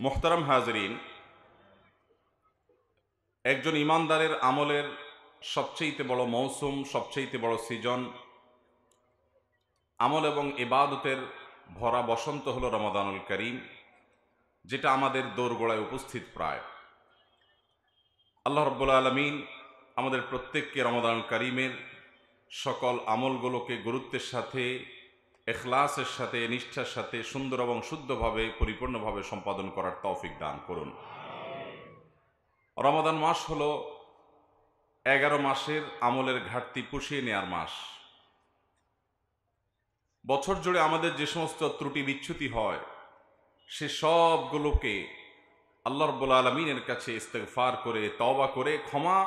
মোহতারাম হাজরিন, একজন ইমানদারের আমলের সবচেয়ে বড় মৌসুম, সবচেয়ে বড় সিজন, আমল এবং ইবাদতের ভরা বসন্ত হলো রমাদানুল করিম, যেটা আমাদের দোরগোড়ায় উপস্থিত প্রায়। আল্লাহ রাব্বুল আলামিন আমাদের প্রত্যেককে রমাদানুল করিমের সকল আমলগুলোকে গুরুত্বের সাথে, ইখলাসের সাথে, নিষ্ঠার সাথে সুন্দর এবং শুদ্ধভাবে পরিপূর্ণভাবে সম্পাদন করার তৌফিক দান করুন। রমাদান মাস হলো 11 মাসের আমলের ঘাটতি পুষিয়ে নেওয়ার মাস। বছর জুড়ে আমাদের যে সমস্ত ত্রুটি বিচ্যুতি হয়, সে সবগুলোকে আল্লাহ রাব্বুল আলামিনের কাছে ইস্তেগফার করে, তওবা করে ক্ষমা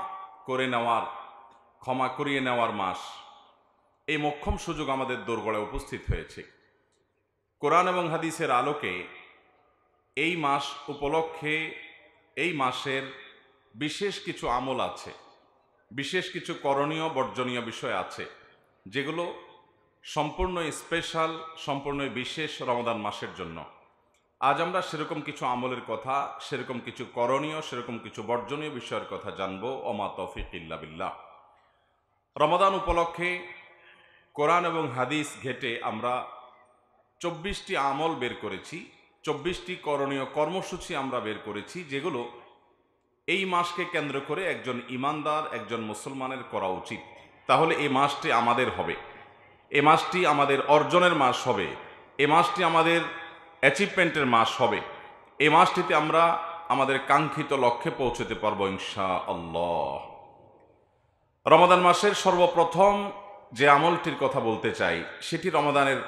করিয়ে নেওয়ার মাস। এই মোক্ষম সুযোগ আমাদের দোরগোড়ায় উপস্থিত হয়েছে। কোরআন এবং হাদিসের আলোকে এই মাস উপলক্ষে এই মাসের বিশেষ কিছু আমল আছে, বিশেষ কিছু করণীয় বর্জনীয় বিষয় আছে, যেগুলো সম্পূর্ণ স্পেশাল, সম্পূর্ণ বিশেষ রমাদান মাসের জন্য। আজ আমরা সেরকম কিছু আমলের কথা, সেরকম কিছু করণীয়, সেরকম কিছু বর্জনীয় বিষয়ের কথা জানবো। ওমা তৌফিক ইল্লা বিল্লাহ। রমাদান উপলক্ষে কোরআন এবং হাদিস ঘেটে আমরা 24টি আমল বের করেছি, 24টি করণীয় কর্মসূচি আমরা বের করেছি, যেগুলো এই মাসকে কেন্দ্র করে একজন ইমানদার, একজন মুসলমানের করা উচিত। তাহলে এই মাসটি আমাদের হবে, এই মাসটি আমাদের অর্জনের মাস হবে, এই মাসটি আমাদের অ্যাচিভমেন্টের মাস হবে, এই মাসটিতে আমরা আমাদের কাঙ্ক্ষিত লক্ষ্যে পৌঁছতে পারবো ইনশাআল্লাহ। রমাদান মাসের সর্বপ্রথম যে আমলটির কথা বলতে চাই, সেটি রমাদানের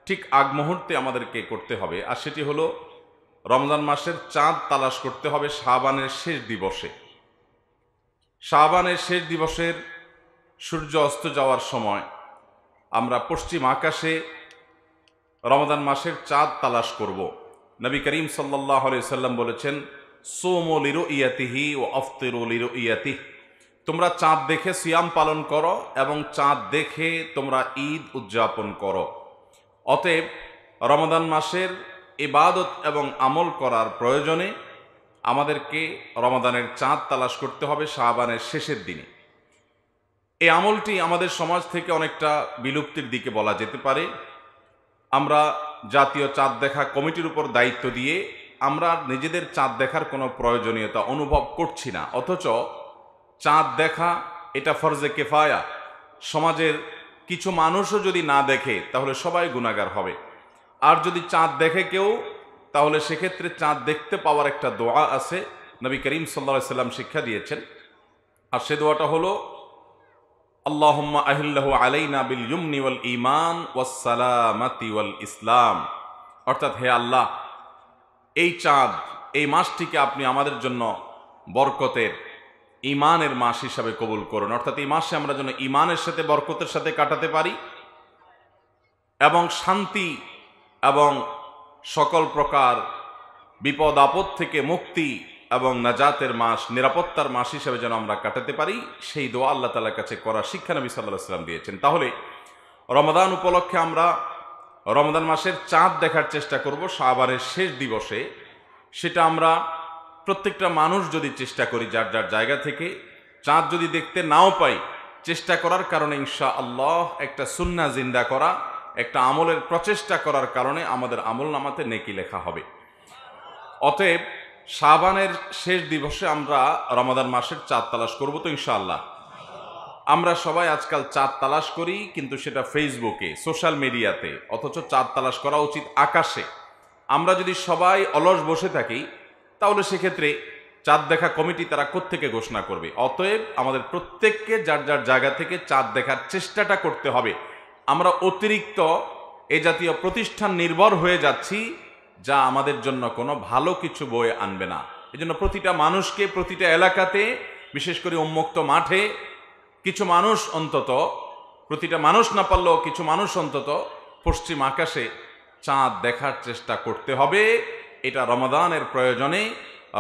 ঠিক আগ মুহূর্তে আমাদেরকে করতে হবে, আর সেটি হলো রমজান মাসের চাঁদ তালাশ করতে হবে শাবানের শেষ দিবসে। শাবানের শেষ দিবসের সূর্য অস্ত যাওয়ার সময় আমরা পশ্চিম আকাশে রমাদান মাসের চাঁদ তালাশ করব। নবী করিম সাল্লাল্লাহু আলাইহি সাল্লাম বলেছেন, সুমু লিরুইয়াতিহি ওয়া আফতিরু লিরুইয়াতিহি, তোমরা চাঁদ দেখে সিয়াম পালন করো এবং চাঁদ দেখে তোমরা ঈদ উদযাপন করো। অতএব রমাদান মাসের ইবাদত এবং আমল করার প্রয়োজনে আমাদেরকে রমাদানের চাঁদ তালাশ করতে হবে শাবানের শেষের দিনে। এই আমলটি আমাদের সমাজ থেকে অনেকটা বিলুপ্তির দিকে বলা যেতে পারে। আমরা জাতীয় চাঁদ দেখা কমিটির উপর দায়িত্ব দিয়ে আমরা নিজেদের চাঁদ দেখার কোনো প্রয়োজনীয়তা অনুভব করছি না, অথচ চাঁদ দেখা এটা ফরজে কেফায়া। সমাজের কিছু মানুষও যদি না দেখে তাহলে সবাই গুনাহগার হবে, আর যদি চাঁদ দেখে কেউ, তাহলে সেক্ষেত্রে চাঁদ দেখতে পাওয়ার একটা দোয়া আছে, নবী করিম সাল্লাল্লাহু আলাইহি সাল্লাম শিক্ষা দিয়েছেন। আর সে দোয়াটা হলো, আল্লাহুম্মা আহিল্লাহু আলাইনা বিল ইয়ুমনি ওয়াল ঈমান ওয়াস সালামাতি ওয়াল ইসলাম, অর্থাৎ হে আল্লাহ, এই চাঁদ, এই মাসটিকে আপনি আমাদের জন্য বরকতের, ঈমানের মাস হিসাবে কবুল করুন। অর্থাৎ এই মাসে আমরা যেন ঈমানের সাথে, বরকতের সাথে কাটাতে পারি এবং শান্তি এবং সকল প্রকার বিপদ আপদ থেকে মুক্তি এবং নাজাতের মাস, নিরাপত্তার মাস হিসেবে যেন আমরা কাটাতে পারি, সেই দোয়া আল্লাহ তাআলার কাছে করা শিক্ষা নবী সাল্লাল্লাহু আলাইহি ওয়াসাল্লাম দিয়েছেন। তাহলে রমাদান উপলক্ষে আমরা রমাদান মাসের চাঁদ দেখার চেষ্টা করব শাবানের শেষ দিবসে। সেটা আমরা প্রত্যেকটা মানুষ যদি চেষ্টা করি যার যার জায়গা থেকে, চাঁদ যদি দেখতে নাও পাই, চেষ্টা করার কারণে ইনশাআল্লাহ একটা সুন্নাহ জিন্দা করা, একটা আমলের প্রচেষ্টা করার কারণে আমাদের আমল নামাতে নেকি লেখা হবে। অতএব শাবানের শেষ দিবসে আমরা রমাদান মাসের চাঁদ তালাশ করব তো ইনশাআল্লাহ। আমরা সবাই আজকাল চাঁদ তালাশ করি, কিন্তু সেটা ফেসবুকে, সোশ্যাল মিডিয়াতে, অথচ চাঁদ তালাশ করা উচিত আকাশে। আমরা যদি সবাই অলস বসে থাকি, তাহলে সেক্ষেত্রে চাঁদ দেখা কমিটি তারা কোত্থেকে ঘোষণা করবে? অতএব আমাদের প্রত্যেককে যার যার জায়গা থেকে চাঁদ দেখার চেষ্টাটা করতে হবে। আমরা অতিরিক্ত এ জাতীয় প্রতিষ্ঠান নির্ভর হয়ে যাচ্ছি, যা আমাদের জন্য কোনো ভালো কিছু বয়ে আনবে না। এজন্য প্রতিটা মানুষকে, প্রতিটা এলাকাতে, বিশেষ করে উন্মুক্ত মাঠে কিছু মানুষ অন্তত, প্রতিটা মানুষ না পারলেও কিছু মানুষ অন্তত পশ্চিম আকাশে চাঁদ দেখার চেষ্টা করতে হবে। এটা রমাদানের প্রয়োজনে,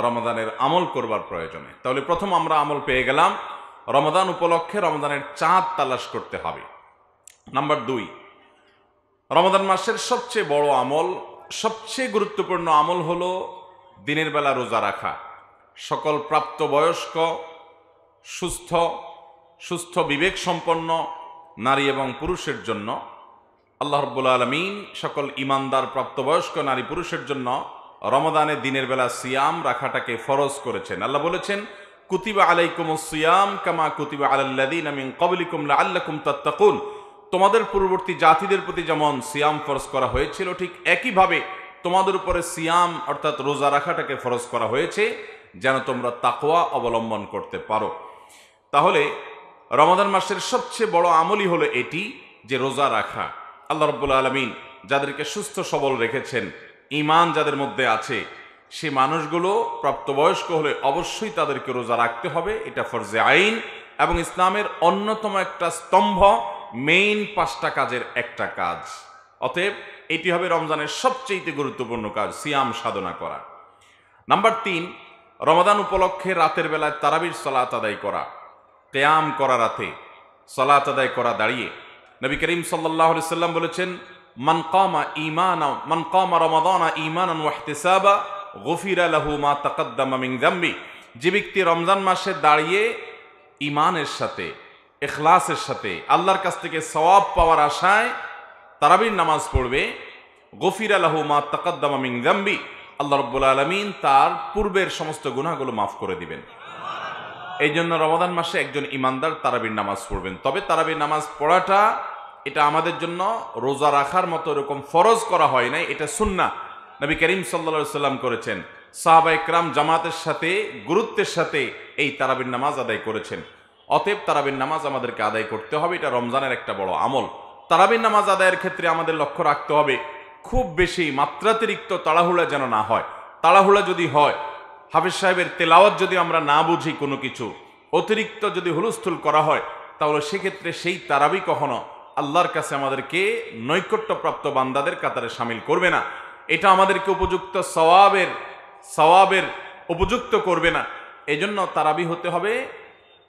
রমাদানের আমল করবার প্রয়োজনে। তাহলে প্রথম আমরা আমল পেয়ে গেলাম, রমাদান উপলক্ষে রমাদানের চাঁদ তালাশ করতে হবে। নাম্বার 2, রমাদান মাসের সবচেয়ে বড় আমল, সবচেয়ে গুরুত্বপূর্ণ আমল হলো দিনের বেলা রোজা রাখা সকল প্রাপ্তবয়স্ক সুস্থ বিবেক সম্পন্ন নারী এবং পুরুষের জন্য আল্লাহ রাব্বুল আলামিন সকল ঈমানদার প্রাপ্তবয়স্ক নারী পুরুষের জন্য রমাদানে দিনের বেলা সিয়াম রাখাটাকে ফরজ করেছেন। আল্লাহ বলেছেন, কুতিবা আলাইকুমুস সিয়াম কামা কুতিবা আলাল্লাযীনা মিন ক্বাবলিকুম লাআল্লাকুম তাত্তাকুন। তোমাদের পূর্ববর্তী জাতিদের প্রতি যেমন সিয়াম ফরজ করা হয়েছিল, ঠিক একইভাবে তোমাদের উপরে সিয়াম অর্থাৎ রোজা রাখাটাকে ফরজ করা হয়েছে যেন তোমরা তাকওয়া অবলম্বন করতে পারো। তাহলে রমাদান মাসের সবচেয়ে বড় আমলই হলো এটি যে রোজা রাখা। আল্লাহ রাব্বুল আলামিন যাদেরকে সুস্থ সবল রেখেছেন, ঈমান যাদের মধ্যে আছে, সে মানুষগুলো প্রাপ্তবয়স্ক হলে অবশ্যই তাদেরকে রোজা রাখতে হবে। এটা ফরজে আইন এবং ইসলামের অন্যতম একটা স্তম্ভ, মেইন 5টা কাজের একটা কাজ। অতএব এটি হবে রমজানের সবচেয়ে গুরুত্বপূর্ণ কাজ, সিয়াম সাধনা করা। নাম্বার 3, রমাদান উপলক্ষে রাতের বেলায় তারাবির সালাত আদায় করা, কিয়াম করা, রাতে সালাত আদায় করা দাঁড়িয়ে। নবী করিম সাল্লাল্লাহু আলাইহি সাল্লাম বলেছেন, মান কামা রমাদানা ঈমানান ওয়া ইহতিসাবা গুফিরা লাহু মা তাকাদ্দামা মিন যামবি। যে ব্যক্তি রমজান মাসে দাঁড়িয়ে ঈমানের সাথে, ইখলাসের সাথে আল্লাহর কাছ থেকে সওয়াব পাওয়ার আশায় তারাবির নামাজ পড়বে, গুফিরা লাহু মা তাকাদ্দামা মিন যামবি, আল্লাহ রাব্বুল আলামিন তার পূর্বের সমস্ত গুনাহগুলো মাফ করে দিবেন। এই জন্য রমাদান মাসে একজন ঈমানদার তারাবির নামাজ পড়বেন। তবে তারাবির নামাজ পড়াটা এটা আমাদের জন্য রোজা রাখার মতো এরকম ফরজ করা হয় নাই, এটা সুন্নাহ। নবী করিম সাল্লাল্লাহু আলাইহি সাল্লাম করেছেন, সাহাবা ইকরাম জামাতের সাথে গুরুত্বের সাথে এই তারাবির নামাজ আদায় করেছেন। অতএব তারাবির নামাজ আমাদেরকে আদায় করতে হবে, এটা রমজানের একটা বড় আমল। তারাবির নামাজ আদায়ের ক্ষেত্রে আমাদের লক্ষ্য রাখতে হবে খুব বেশি মাত্রাতিরিক্ত তাড়াহুড়া যেন না হয়। তাড়াহুড়া যদি হয়, হাফেজ সাহেবের তেলাওয়াত যদি আমরা না বুঝি, কোনো কিছু অতিরিক্ত যদি হুলস্থুল করা হয়, তাহলে সেক্ষেত্রে সেই তারাবি কখনো আল্লাহর কাছে আমাদেরকে নৈকট্যপ্রাপ্ত বান্দাদের কাতারে শামিল করবে না। এটা আমাদেরকে উপযুক্ত সওয়াবের উপযুক্ত করবে না। এজন্য তারাবি হতে হবে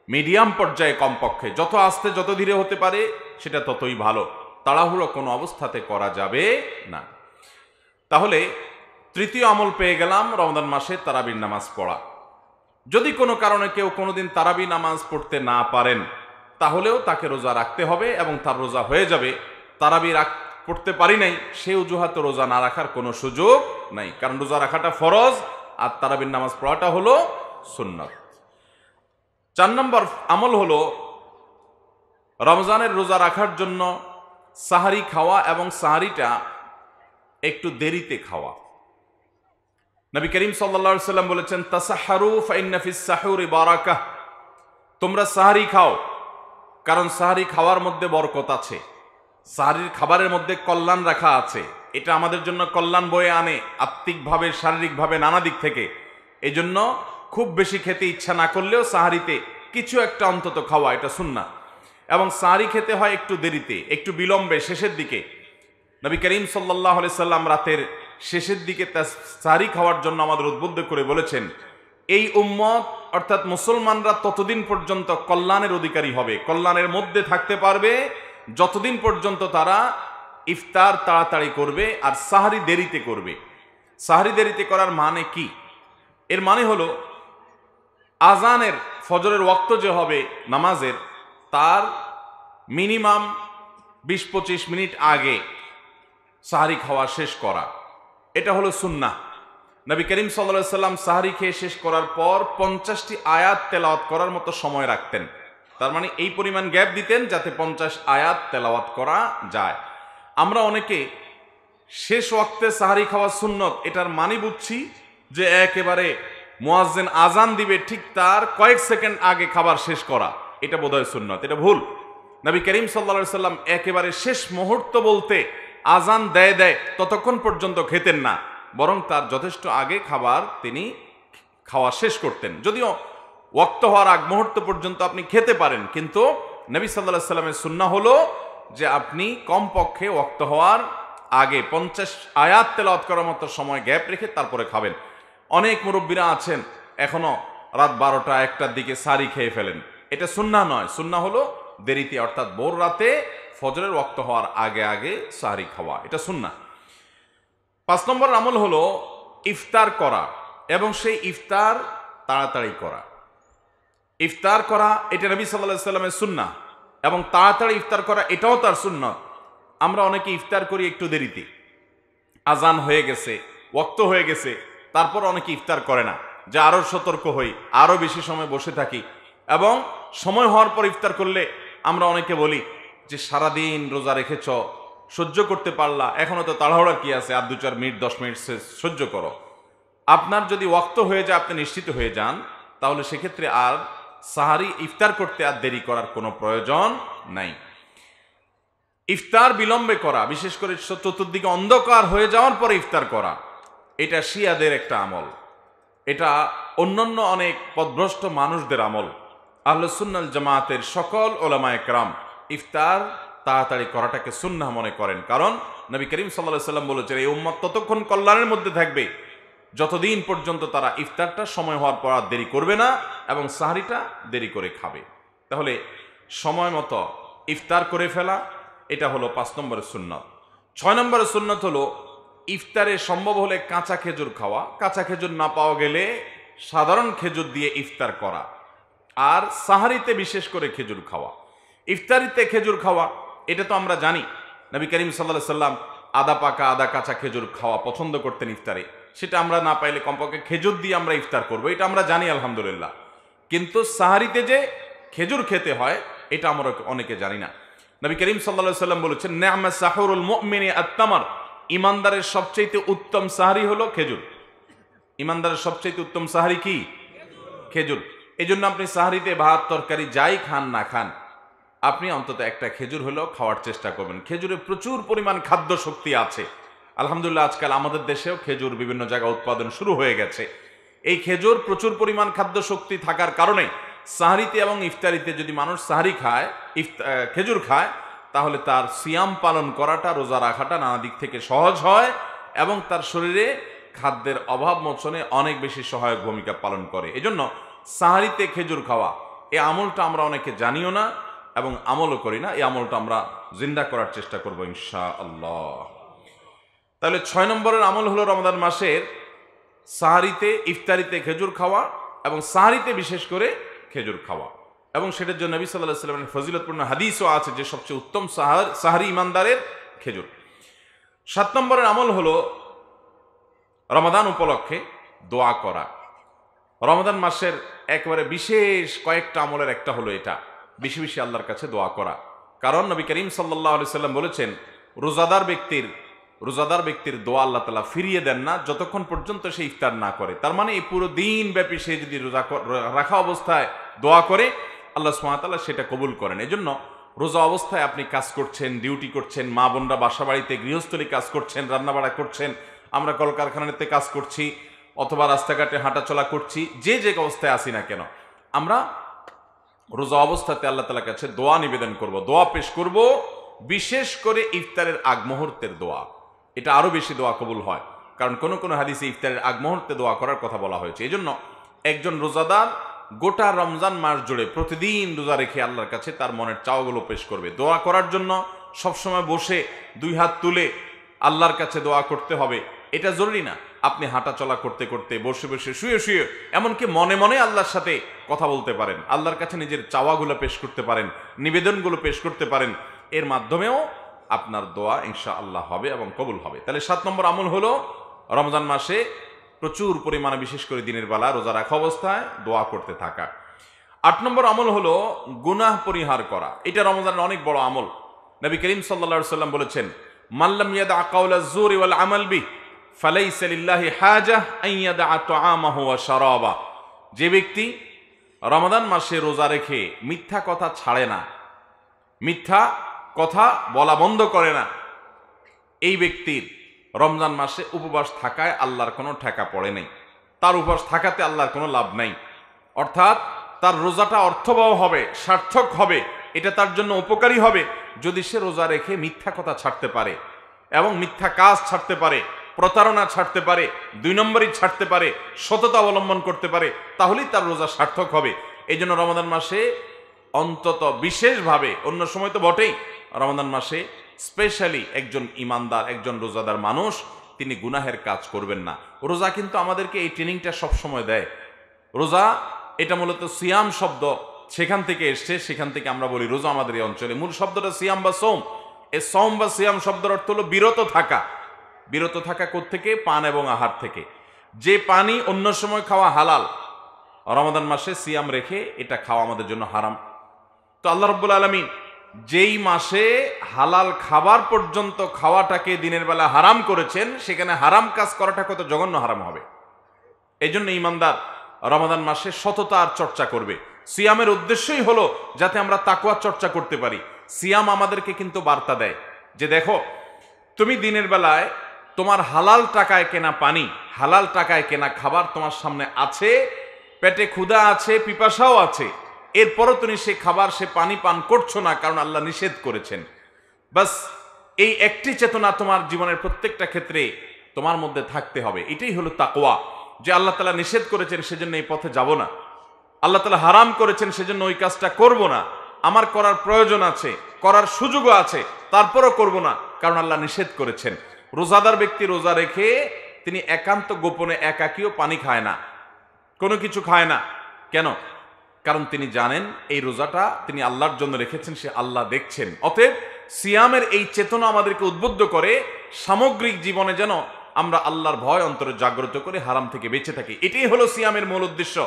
মিডিয়াম পর্যায়ে, কমপক্ষে যত আস্তে যত ধীরে হতে পারে সেটা ততই ভালো। তাড়াহুড়ো কোনো অবস্থাতে করা যাবে না। তাহলে তৃতীয় আমল পেয়ে গেলাম, রমজান মাসে তারাবির নামাজ পড়া। যদি কোনো কারণে কেউ কোনোদিন তারাবি নামাজ পড়তে না পারেন, তাহলেও তাকে রোজা রাখতে হবে এবং তার রোজা হয়ে যাবে। তারাবি পড়তে পারি নাই, সে অজুহাতে রোজা না রাখার কোনো সুযোগ নাই, কারণ রোজা রাখাটা ফরজ আর তারাবির নামাজ পড়াটা হলো সুন্নাত। 4 নম্বর আমল হলো রমজানের রোজা রাখার জন্য সাহারি খাওয়া এবং সাহারিটা একটু দেরিতে খাওয়া। নবী করিম সাল্লাল্লাহু আলাইহি সাল্লাম বলেছেন, তাসাহহারু ফাইন্না ফিস সাহুরি বারাকাহ। তোমরা সাহারি খাও, কারণ সাহারি খাওয়ার মধ্যে বরকত আছে, সাহারির খাবারের মধ্যে কল্যাণ রাখা আছে। এটা আমাদের জন্য কল্যাণ বয়ে আনে আত্মিকভাবে, শারীরিকভাবে, নানা দিক থেকে। এই জন্য খুব বেশি খেতে ইচ্ছা না করলেও সাহারিতে কিছু একটা অন্তত খাওয়া, এটা সুন্নাহ। এবং সাহারি খেতে হয় একটু দেরিতে, একটু বিলম্বে, শেষের দিকে। নবী করিম সাল্লাল্লাহু আলাইহি সাল্লাম রাতের শেষের দিকে সাহারি খাওয়ার জন্য আমাদের উদ্বুদ্ধ করে বলেছেন, এই উম্মত অর্থাৎ মুসলমানরা ততদিন পর্যন্ত কল্যাণের অধিকারী হবে, কল্যাণের মধ্যে থাকতে পারবে যতদিন পর্যন্ত তারা ইফতার তাড়াতাড়ি করবে আর সাহারি দেরিতে করবে। সাহারি দেরিতে করার মানে কি? এর মানে হলো আজানের, ফজরের ওয়াক্ত যে হবে নামাজের, তার মিনিমাম 20-25 মিনিট আগে সাহারি খাওয়া শেষ করা। এটা হলো সুন্নাহ। নবী করিম সাল্লাল্লাহু আলাইহি সাল্লাম সাহারি খেয়ে শেষ করার পর 50টি আয়াত তেলাওয়াত করার মতো সময় রাখতেন। তার মানে এই পরিমাণ গ্যাপ দিতেন যাতে 50 আয়াত তেলাওয়াত করা যায়। আমরা অনেকে শেষ ওয়াক্তে সাহারি খাওয়া সুন্নত, এটার মানে বুঝছি যে একেবারে মুয়াজ্জিন আজান দিবে ঠিক তার কয়েক সেকেন্ড আগে খাবার শেষ করা, এটা বোধহয় সুন্নত। এটা ভুল। নবী করিম সাল্লাল্লাহু আলাইহি সাল্লাম একেবারে শেষ মুহূর্ত বলতে আজান দেয় ততক্ষণ পর্যন্ত খেতেন না, বরং তার যথেষ্ট আগে খাবার তিনি খাওয়া শেষ করতেন। যদিও ওয়াক্ত হওয়ার আগ মুহূর্ত পর্যন্ত আপনি খেতে পারেন, কিন্তু নবী সাল্লাল্লাহু আলাইহি সাল্লামের সুন্নাহ হলো যে আপনি কমপক্ষে ওয়াক্ত হওয়ার আগে 50 আয়াত তেলাওয়াত করার মতো সময় গ্যাপ রেখে তারপরে খাবেন। অনেক মুরব্বীরা আছেন এখনো রাত 12টা-1টার দিকে সাহারি খেয়ে ফেলেন। এটা সুন্নাহ নয়। সুন্নাহ হলো দেরিতে, অর্থাৎ ভোর রাতে ফজরের ওয়াক্ত হওয়ার আগে আগে সাহারি খাওয়া, এটা সুন্নাহ। 5 নম্বর আমল হলো ইফতার করা এবং সেই ইফতার তাড়াতাড়ি করা। ইফতার করা এটা নবী সাল্লাল্লাহু আলাইহি সাল্লামের সুন্নাহ, এবং তাড়াতাড়ি ইফতার করা এটাও তার সুন্নাত। আমরা অনেকে ইফতার করি একটু দেরিতে, আজান হয়ে গেছে, ওয়াক্ত হয়ে গেছে, তারপর অনেকে ইফতার করে না, যে আরো সতর্ক হই, আরো বেশি সময় বসে থাকি। এবং সময় হওয়ার পর ইফতার করলে আমরা অনেকে বলি যে সারাদিন রোজা রেখেছ, সহ্য করতে পারলা, এখনো তো তাড়াহুড়া কি আছে, আর 2-4 মিনিট 10 মিনিট সহ্য করো। আপনার যদি ওয়াক্ত হয়ে যায়, আপনি নিশ্চিত হয়ে যান, তাহলে সেক্ষেত্রে আর সাহারি ইফতার করতে আর দেরি করার কোনো প্রয়োজন নাই। ইফতার বিলম্বে করা, বিশেষ করে চতুর্দিকে অন্ধকার হয়ে যাওয়ার পরে ইফতার করা, এটা শিয়াদের একটা আমল, এটা অন্যান্য অনেক পথভ্রষ্ট মানুষদের আমল। আহলুস সুন্নাহ জামাতের সকল উলামায়ে কেরাম ইফতার তাড়াতাড়ি করাটাকে সুন্নাহ মনে করেন, কারণ নবী করিম সাল্লাল্লাহু আলাইহি সাল্লাম বলেছেন এই উম্মত ততক্ষণ কল্যাণের মধ্যে থাকবে যতদিন পর্যন্ত তারা ইফতারটা সময় হওয়ার পর আর দেরি করবে না এবং সাহরিটা দেরি করে খাবে। তাহলে সময় মতো ইফতার করে ফেলা, এটা হলো 5 নম্বরের সুন্নত। 6 নম্বরের সুন্নত হলো ইফতারে সম্ভব হলে কাঁচা খেজুর খাওয়া, কাঁচা খেজুর না পাওয়া গেলে সাধারণ খেজুর দিয়ে ইফতার করা, আর সাহারিতে বিশেষ করে খেজুর খাওয়া। ইফতারিতে খেজুর খাওয়া এটা তো আমরা জানি, নবী করিম সাল্লাল্লাহু আলাইহি সাল্লাম আদা পাকা আদা কাঁচা খেজুর খাওয়া পছন্দ করতেন ইফতারে। সেটা আমরা না পাইলে কমপক্ষে খেজুর দিয়ে আমরা ইফতার করবো, এটা আমরা জানি আলহামদুলিল্লাহ। কিন্তু সাহারিতে যে খেজুর খেতে হয় এটা আমরা অনেকে জানি না। নবী করিম সাল্লাল্লাহু আলাইহি সাল্লাম বলেছেন নি'মা সাহুরুল মুমিনি আত-তামার, ইমানদারের সবচেয়ে উত্তম সাহারি হলো খেজুর। ইমানদারের সবচেয়ে উত্তম সাহারি কি? খেজুর। এই জন্য আপনি সাহারিতে ভাত তরকারি যাই খান না খান, আপনি অন্তত একটা খেজুর হলেও খাওয়ার চেষ্টা করবেন। খেজুরে প্রচুর পরিমাণ খাদ্য শক্তি আছে। আলহামদুলিল্লাহ আজকাল আমাদের দেশেও খেজুর বিভিন্ন জায়গায় উৎপাদন শুরু হয়ে গেছে। এই খেজুর প্রচুর পরিমাণ খাদ্য শক্তি থাকার কারণে সাহারিতে এবং ইফতারিতে যদি মানুষ সাহারি খায়, খেজুর খায়, তাহলে তার সিয়াম পালন করাটা, রোজা রাখাটা নানা দিক থেকে সহজ হয় এবং তার শরীরে খাদ্যের অভাব মোচনে অনেক বেশি সহায়ক ভূমিকা পালন করে। এজন্য সাহারিতে খেজুর খাওয়া এই আমলটা আমরা অনেকে জানিও না এবং আমলও করি না। এই আমলটা আমরা জিন্দা করার চেষ্টা করব ইনশাআল্লাহ। তাহলে 6 নম্বরের আমল হলো রমজান মাসের সাহারিতে ইফতারিতে খেজুর খাওয়া এবং সাহারিতে বিশেষ করে খেজুর খাওয়া, এবং সেটার জন্য নবী সাল্লাল্লাহু আলাইহি ওয়াসাল্লামের ফজিলতপূর্ণ হাদিসও আছে যে সবচেয়ে উত্তম সাহারি ইমানদারের খেজুর। 7 নম্বরের আমল হলো রমাদান উপলক্ষে দোয়া করা। রমাদান মাসের একেবারে বিশেষ কয়েকটা আমলের একটা হলো এটা, বেশি বেশি আল্লাহর কাছে দোয়া করা। কারণ নবী করিম সাল্লাল্লাহু আলাইহি ওয়াসাল্লাম বলেছেন রোজাদার ব্যক্তির দোয়া আল্লাহ তাআলা ফিরিয়ে দেন না যতক্ষণ পর্যন্ত সে ইফতার না করে। তার মানে এই পুরো দিন ব্যাপী সে যদি রোজা রাখা অবস্থায় দোয়া করে, আল্লাহ সুবহানাহু ওয়া তাআলা সেটা কবুল করেন। এজন্য রোজা অবস্থায় আপনি কাজ করছেন, ডিউটি করছেন, মা বোনরা বাসা বাড়িতে গৃহস্থলী কাজ করছেন, রান্নাবাড়া করছেন, আমরা কলকারখানাতে কাজ করছি, অথবা রাস্তাঘাটে হাঁটাচলা করছি, যে অবস্থায় আসি না কেন, আমরা রোজা অবস্থাতে আল্লাহ তাআলার কাছে দোয়া নিবেদন করব, দোয়া পেশ করব। বিশেষ করে ইফতারের আগ মুহূর্তের দোয়া, এটা আরো বেশি দোয়া কবুল হয়, কারণ কোন কোন হাদিসে ইফতারের আগ মুহূর্তে দোয়া করার কথা বলা হয়েছে। এই জন্য একজন রোজাদার গোটা রমজান মাস জুড়ে প্রতিদিন রোজা রেখে আল্লাহর কাছে তার মনের চাওয়াগুলো পেশ করবে। দোয়া করার জন্য সবসময় বসে 2 হাত তুলে আল্লাহর কাছে দোয়া করতে হবে এটা জরুরি না। আপনি হাঁটা চলা করতে করতে, বসে বসে, শুয়ে শুয়ে, এমনকি মনে মনে আল্লাহর সাথে কথা বলতে পারেন, আল্লাহর কাছে নিজের চাওয়াগুলো পেশ করতে পারেন, নিবেদনগুলো পেশ করতে পারেন। এর মাধ্যমেও আপনার দোয়া ইনশাআল্লাহ হবে এবং কবুল হবে। তাহলে 7 নম্বর আমল হলো রমজান মাসে প্রচুর পরিমাণে, বিশেষ করে দিনের বেলা রোজা রাখা অবস্থায় দোয়া করতে থাকা। 8 নম্বর আমল হলো গুনাহ পরিহার করা। এটা রমজানের অনেক বড় আমল। নবী করিম সাল্লাল্লাহু আলাইহি ওয়াসাল্লাম বলেছেন মাল্লাম ইয়াদা কাওলা যুরি ওয়াল আমাল বি ফালাইসা লিল্লাহি হাজাহ আন ইয়াদা তাআমাহু ওয়া শারাবা। যে ব্যক্তি রমজান মাসে রোজা রেখে মিথ্যা কথা ছাড়ে না, মিথ্যা কথা বলা বন্ধ করে না, এই ব্যক্তির রমজান মাসে উপবাস থাকায় আল্লাহর কোনো ঠেকা পড়ে নেই, তার উপবাস থাকাতে আল্লাহর কোনো লাভ নাই। অর্থাৎ তার রোজাটা অর্থবহ হবে, সার্থক হবে, এটা তার জন্য উপকারী হবে যদি সে রোজা রেখে মিথ্যা কথা ছাড়তে পারে এবং মিথ্যা কাজ ছাড়তে পারে, প্রতারণা ছাড়তে পারে, 2 নম্বরই ছাড়তে পারে, সততা অবলম্বন করতে পারে, তাহলেই তার রোজা সার্থক হবে। এই জন্য রমজান মাসে অন্তত বিশেষভাবে, অন্য সময় তো বটেই, রমজান মাসে স্পেশালি একজন ইমানদার, একজন রোজাদার মানুষ তিনি গুনাহের কাজ করবেন না। রোজা কিন্তু আমাদেরকে এই ট্রেনিংটা সবসময় দেয়। রোজা এটা মূলত সিয়াম শব্দ সেখান থেকে এসছে, সেখান থেকে আমরা বলি রোজা আমাদের এই অঞ্চলে। মূল শব্দটা সিয়াম বা সোম। এই সোম বা সিয়াম শব্দের অর্থ হলো বিরত থাকা। বিরত থাকা কোত্থেকে? পান এবং আহার থেকে। যে পানি অন্য সময় খাওয়া হালাল, রমাদান মাসে সিয়াম রেখে এটা খাওয়া আমাদের জন্য হারাম। তো আল্লাহ রাব্বুল আলামিন যেই মাসে হালাল খাবার পর্যন্ত খাওয়াটাকে দিনের বেলা হারাম করেছেন, সেখানে হারাম কাজ করাটা কত জঘন্য হারাম হবে। এই জন্য ইমানদার রমাদান মাসে সততার চর্চা করবে। সিয়ামের উদ্দেশ্যই হলো যাতে আমরা তাকওয়ার চর্চা করতে পারি। সিয়াম আমাদেরকে কিন্তু বার্তা দেয় যে দেখো, তুমি দিনের বেলায় তোমার হালাল টাকায় কেনা পানি, হালাল টাকায় কেনা খাবার তোমার সামনে আছে, পেটে ক্ষুধা আছে, পিপাসাও আছে, এরপরও তুমি সে খাবার সে পানি পান করছো না, কারণ আল্লাহ নিষেধ করেছেন। বাস এই একটি চেতনা তোমার জীবনের প্রত্যেকটা ক্ষেত্রে তোমার মধ্যে থাকতে হবে। এটাই হলো তাকওয়া, যে আল্লাহ তাআলা নিষেধ করেছেন সেজন্য এই পথে যাব না, আল্লাহ তাআলা হারাম করেছেন সেজন্য ওই কাজটা করব না, আমার করার প্রয়োজন আছে, করার সুযোগও আছে, তারপরও করব না, কারণ আল্লাহ নিষেধ করেছেন। রোজাদার ব্যক্তি রোজা রেখে তিনি একান্ত গোপনে একাকীও পানি খায় না, কোনো কিছু খায় না। কেন? কারণ তিনি জানেন এই রোজাটা তিনি আল্লাহর জন্য রেখেছেন, সে আল্লাহ দেখছেন। অতএব সিয়ামের এই চেতনা আমাদেরকে উদ্বুদ্ধ করে সামগ্রিক জীবনে যেন আমরা আল্লাহর ভয় অন্তরে জাগ্রত করে হারাম থেকে বেঁচে থাকি। এটাই হলো সিয়ামের মূল উদ্দেশ্য।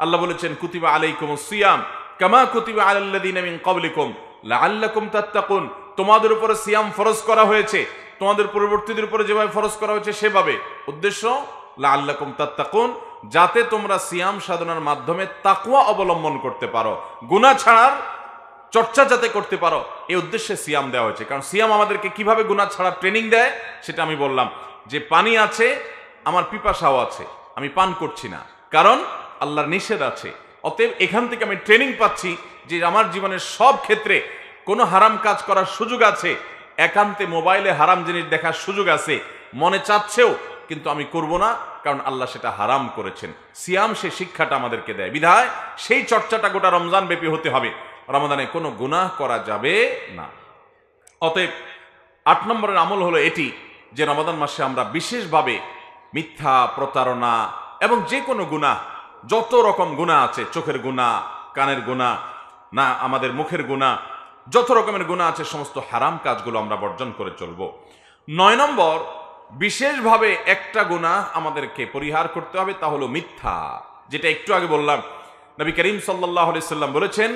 আল্লাহ বলেছেন, কুতিবা আলাইকুমুস সিয়াম কামা কুতিবা আলাল্লাযিনা মিন ক্বাবলিকুম লাআল্লাকুম তাত্তাকুন। তোমাদের উপরে সিয়াম ফরজ করা হয়েছে, তোমাদের পূর্ববর্তীদের উপরে যেভাবে ফরজ করা হয়েছে সেভাবে। উদ্দেশ্য লাআল্লাকুম তাত্তাকুন, যাতে তোমরা সিয়াম সাধনার মাধ্যমে তাকওয়া অবলম্বন করতে পারো, গুনাহ ছাড়ার চর্চা যাতে করতে পারো, এই উদ্দেশ্যে সিয়াম দেওয়া হয়েছে। কারণ সিয়াম আমাদেরকে কিভাবে গুনাহ ছাড়ার ট্রেনিং দেয় সেটা আমি বললাম, যে পানি আছে, আমার পিপাসাও আছে, আমি পান করছি না, কারণ আল্লাহর নিষেধ আছে। অতএব এখান থেকে আমি ট্রেনিং পাচ্ছি যে আমার জীবনের সব ক্ষেত্রে কোনো হারাম কাজ করার সুযোগ আছে, একান্তে মোবাইলে হারাম জিনিস দেখার সুযোগ আছে, মনে চাচ্ছেও কিন্তু আমি করব না, কারণ আল্লাহ সেটা হারাম করেছেন। সিয়াম সে শিক্ষাটা আমাদেরকে দেয়, বিধায় সেই চর্চাটা গোটা রমজান ব্যাপী হতে হবে। রমাদানে কোনো গুনাহ করা যাবে না। অতএব 8 নম্বরের আমল হলো এটি, যে রমাদান মাসে আমরা বিশেষভাবে মিথ্যা, প্রতারণা এবং যে কোনো গুনাহ, যত রকম গুনাহ আছে, চোখের গুনাহ, কানের গুনাহ, না আমাদের মুখের গুনাহ, যত রকমের গুনাহ আছে, সমস্ত হারাম কাজগুলো আমরা বর্জন করে চলব। 9 নম্বর, বিশেষভাবে একটা গুনাহ আমাদেরকে পরিহার করতে হবে, তা হলো মিথ্যা। যেটা একটু আগে বললাম, নবী করিম সাল্লাল্লাহু আলাইহি সাল্লাম বলেছেন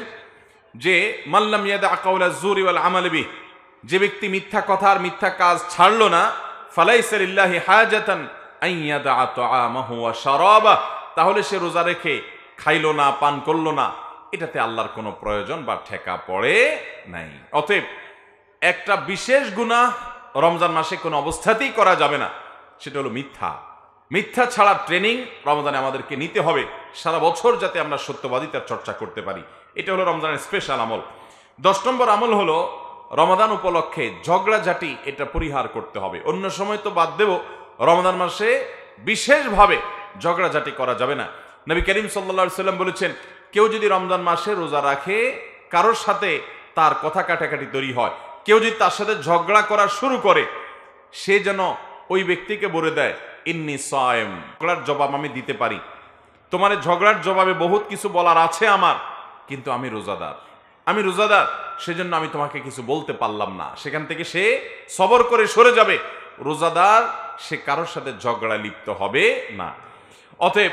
যে মাল্লাম ইয়াদা কাওলা যুরি ওয়াল আমাল বিহি, যে ব্যক্তি মিথ্যা কথা আর মিথ্যা কাজ ছাড়লো না, ফালাইসা লিল্লাহি হাজাতান আন ইয়াদা তাআমাহু ওয়া শারাবা, তাহলে সে রোজা রেখে খাইলো না, পান করলো না, এটাতে আল্লাহর কোনো প্রয়োজন বা ঠেকা পড়ে নাই। অতএব একটা বিশেষ গুনাহ রমজান মাসে কোনো অবস্থাতেই করা যাবে না, সেটা হলো মিথ্যা। মিথ্যা ছাড়া ট্রেনিং রমজানে আমাদেরকে নিতে হবে, সারা বছর যাতে আমরা সত্যবাদিতার চর্চা করতে পারি। এটা হলো রমজানের স্পেশাল আমল। 10 নম্বর আমল হলো রমাদান উপলক্ষে ঝগড়াঝাটি, এটা পরিহার করতে হবে। অন্য সময় তো বাদ দেব, রমাদান মাসে বিশেষভাবে ঝগড়াঝাটি করা যাবে না। নবী করিম সাল্লাল্লাহু আলাইহি সাল্লাম বলেছেন, কেউ যদি রমজান মাসে রোজা রাখে, কারোর সাথে তার কথা কাটাকাটি তৈরি হয়, কেউ যদি তার সাথে ঝগড়া করা শুরু করে, সে যেন ওই ব্যক্তিকে বলে দেয়, ইন্নী সায়েম, ঝগড়ার জবাব আমি দিতে পারি, তোমার ঝগড়ার জবাবে বহুত কিছু বলার আছে আমার, কিন্তু আমি রোজাদার, সেজন্য আমি তোমাকে কিছু বলতে পারলাম না। সেখান থেকে সে সবর করে সরে যাবে। রোজাদার সে কারোর সাথে ঝগড়া লিপ্ত হবে না। অতএব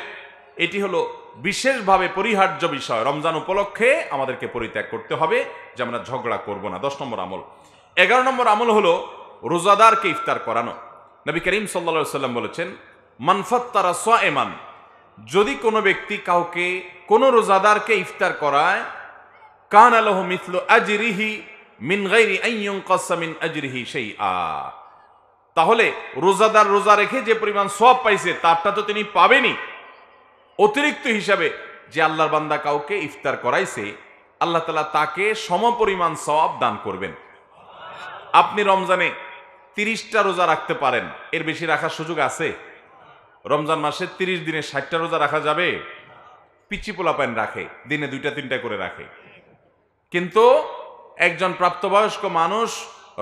এটি হলো বিশেষভাবে পরিহার্য বিষয়, রমজান উপলক্ষে আমাদেরকে পরিত্যাগ করতে হবে, যে আমরা ঝগড়া করব না। 10 নম্বর আমল। 11 নম্বর আমল হলো রোজাদারকে ইফতার করানো। নবী করিম সাল্লাল্লাহু আলাইহি সাল্লাম বলেছেন, মান ফাত্তারা সায়েমান, যদি কোনো ব্যক্তি কাউকে, কোনো রোজাদারকে ইফতার করায়, কানা লাহু মিসলু আজরিহি মিন গায়রি আন ইউনকাসা মিন আজরিহি শাইআ, তাহলে রোজাদার রোজা রেখে যে পরিমাণ সওয়াব পাইছে তারটা তো তিনি পাবেনই, অতিরিক্ত হিসাবে যে আল্লাহর বান্দা কাউকে ইফতার করাইছে, আল্লাহ তাআলা তাকে সমপরিমাণ সওয়াব দান করবেন। আপনি রমজানে 30টা রোজা রাখতে পারেন, এর বেশি রাখার সুযোগ আছে? রমজান মাসে 30 দিনে 60টা রোজা রাখা যাবে? পিচি পোলাপাইন রাখে, দিনে 2টা-3টা করে রাখে। কিন্তু একজন প্রাপ্তবয়স্ক মানুষ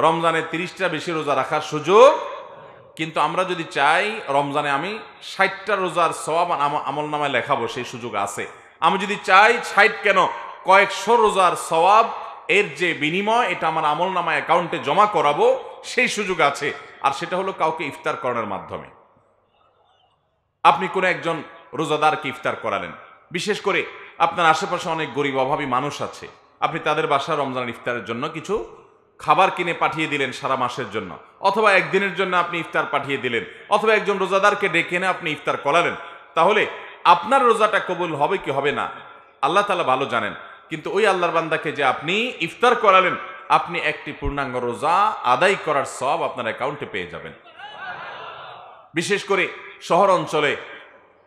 রমজানে 30টা বেশি রোজা রাখার সুযোগ কিন্তু আমরা যদি চাই রমজানে আমি 60টা রোজার সওয়াব আমল নামায় লেখাবো, সেই সুযোগ আছে। আমি যদি চাই 60 কেন, কয়েকশো রোজার সওয়াব এর যে বিনিময়, এটা আমার আমল নামায় অ্যাকাউন্টে জমা করাবো, সেই সুযোগ আছে। আর সেটা হলো কাউকে ইফতার করানোর মাধ্যমে। আপনি কোনো একজন রোজাদারকে ইফতার করালেন, বিশেষ করে আপনার আশেপাশে অনেক গরিব অভাবী মানুষ আছে, আপনি তাদের বাসায় রমজানের ইফতারের জন্য কিছু খাবার কিনে পাঠিয়ে দিলেন সারা মাসের জন্য, অথবা একদিনের জন্য আপনি ইফতার পাঠিয়ে দিলেন, অথবা একজন রোজাদারকে ডেকে এনে আপনি ইফতার করালেন, তাহলে আপনার রোজাটা কবুল হবে কি হবে না আল্লাহ তাআলা ভালো জানেন। কিন্তু ওই আল্লাহর বান্দাকে যে আপনি ইফতার করালেন, আপনি একটি পূর্ণাঙ্গ রোজা আদায় করার সওয়াব আপনার অ্যাকাউন্টে পেয়ে যাবেন। বিশেষ করে শহর অঞ্চলে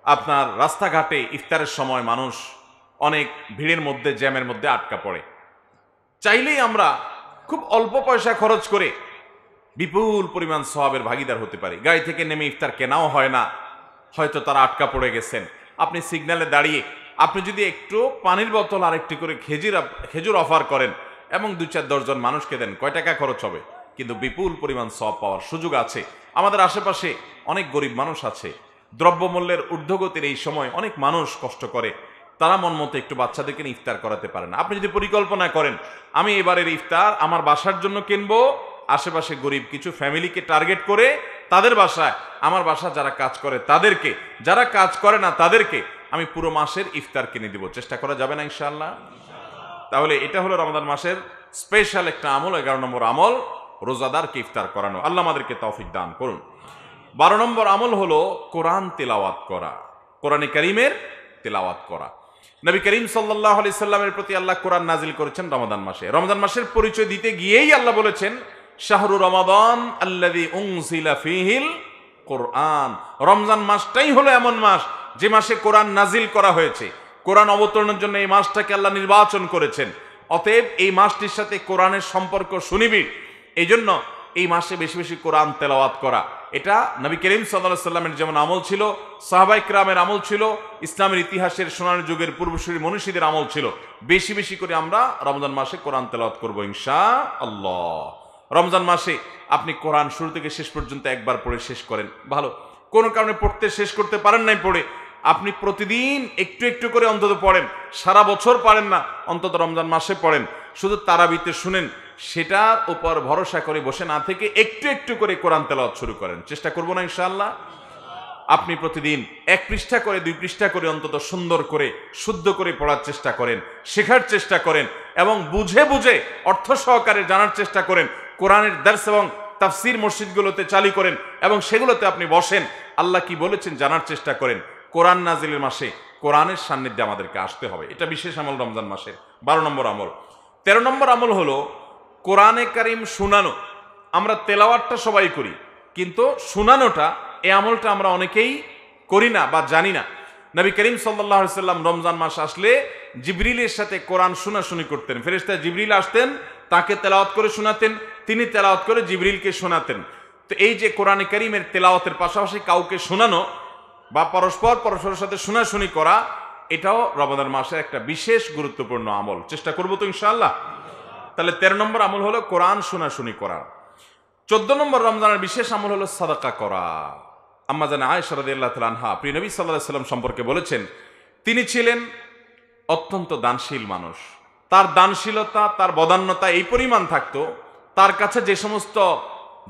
আপনার রাস্তাঘাটে ইফতারের সময় মানুষ অনেক ভিড়ের মধ্যে, জ্যামের মধ্যে আটকা পড়ে। চাইলেই আমরা খুব অল্প পয়সা খরচ করে বিপুল পরিমাণ সওয়াবের ভাগীদার হতে পারি। গাড়ি থেকে নেমে ইফতার কেনাও হয় না, হয়তো তারা আটকা পড়ে গেছেন, আপনি সিগন্যালে দাঁড়িয়ে আপনি যদি একটু পানির বোতল আর একটু করে খেজুর অফার করেন এবং 2-4-10 জন মানুষকে দেন, কয় টাকা খরচ হবে? কিন্তু বিপুল পরিমাণ সওয়াব পাওয়ার সুযোগ আছে। আমাদের আশেপাশে অনেক গরিব মানুষ আছে, দ্রব্যমূল্যের ঊর্ধ্বগতির এই সময় অনেক মানুষ কষ্ট করে, তারা মন মতো একটু বাচ্চাদেরকে নিয়ে ইফতার করাতে পারে না। আপনি যদি পরিকল্পনা করেন আমি এবারের ইফতার আমার বাসার জন্য কিনবো, আশেপাশে গরিব কিছু ফ্যামিলিকে টার্গেট করে তাদের বাসায়, আমার বাসা যারা কাজ করে তাদেরকে, যারা কাজ করে না তাদেরকে আমি পুরো মাসের ইফতার কিনে দিব, চেষ্টা করা যাবে না ইনশাআল্লাহ? তাহলে এটা হলো রমজান মাসের স্পেশাল একটা আমল, 11 নম্বর আমল, রোজাদারকে ইফতার করানো। আল্লাহ আমাদেরকে তৌফিক দান করুন। 12 নম্বর আমল হলো কোরআন তেলাওয়াত করা, কোরআনে কারীমের তেলাওয়াত করা। নবী করিম সাল্লাল্লাহু আলাইহি সাল্লামের প্রতি আল্লাহ কোরআন নাজিল করেছেন রমজান মাসে। রমজান মাসের পরিচয় দিতে গিয়েই আল্লাহ বলেছেন শাহরু রমাদান আল্লাযী উনজিলা ফীহিল কোরআন। রমজান মাসটাই হলো এমন মাস যে মাসে কোরআন নাজিল করা হয়েছে। কোরআন অবতরণের জন্য এই মাসটাকে আল্লাহ নির্বাচন করেছেন। অতএব এই মাসটির সাথে কোরআনের সম্পর্ক সুনিবিড়। এই জন্য এই মাসে বেশি বেশি কোরআন তেলাওয়াত করা, এটা নবী করিম সাল্লাল্লাহু আলাইহি সাল্লামের যেমন আমল ছিল, সাহাবায়ে কিরামের আমল ছিল, ইসলামের ইতিহাসের সোনালী যুগের পূর্বসূরি মনীষীদের আমল ছিল। বেশি বেশি করে আমরা রমজান মাসে কোরআন তেলাওয়াত করব ইনশাআল্লাহ। রমজান মাসে আপনি কোরআন শুরু থেকে শেষ পর্যন্ত একবার পড়ে শেষ করেন, ভালো। কোনো কারণে পড়তে শেষ করতে পারেন নাই পড়ে, আপনি প্রতিদিন একটু একটু করে অন্তত পড়েন। সারা বছর পারেন না, অন্তত রমজান মাসে পড়েন। শুধু তারাবিতে শুনেন, সেটার উপর ভরসা করে বসে না থেকে একটু একটু করে কোরআন তেলাওয়াত শুরু করেন। চেষ্টা করব না ইনশাআল্লাহ? আপনি প্রতিদিন 1 পৃষ্ঠা করে 2 পৃষ্ঠা করে অন্তত সুন্দর করে শুদ্ধ করে পড়ার চেষ্টা করেন, শেখার চেষ্টা করেন এবং বুঝে বুঝে অর্থ সহকারে জানার চেষ্টা করেন। কোরআনের দর্স এবং তাফসীর মসজিদগুলোতে চালু করেন এবং সেগুলোতে আপনি বসেন, আল্লাহ কি বলেছেন জানার চেষ্টা করেন। কোরআন নাজিলের মাসে কোরআনের সান্নিধ্যে আমাদেরকে আসতে হবে, এটা বিশেষ আমল রমজান মাসের। 12 নম্বর আমল। 13 নম্বর আমল হলো কোরআনে কারীম শোনানো। আমরা তেলাওয়াতটা সবাই করি, কিন্তু শোনানোটা, এই আমলটা আমরা অনেকেই করি না বা জানি না। নবী করিম সাল্লাল্লাহু আলাইহি সাল্লাম রমজান মাস আসলে জিবরিলের সাথে কোরআন শোনাশুনি করতেন। ফেরেশতা জিবরিল আসতেন, তাকে তেলাওয়াত করে শোনাতেন, তিনি তেলাওয়াত করে জিবরিলকে শোনাতেন। তো এই যে কোরআনে কারীমের তেলাওয়াতের পাশাপাশি কাউকে শোনানো বা পরস্পরের সাথে শোনাশুনি করা, এটাও রমজান মাসের একটা বিশেষ গুরুত্বপূর্ণ আমল। চেষ্টা করবো তো ইনশাআল্লাহ? তাহলে 13 নম্বর আমল হলো কোরআন শোনাশুনি করা। 14 নম্বর রমজানের বিশেষ আমল হলো সাদাকা করা। আম্মা জান আয়েশা রাদিয়াল্লাহু তাআলা আনহা প্রিয় নবী সাল্লাল্লাহু আলাইহি সাল্লাম সম্পর্কে বলেছেন, তিনি ছিলেন অত্যন্ত দানশীল মানুষ। তার দানশীলতা, তার বদান্যতা এই পরিমাণ থাকতো, তার কাছে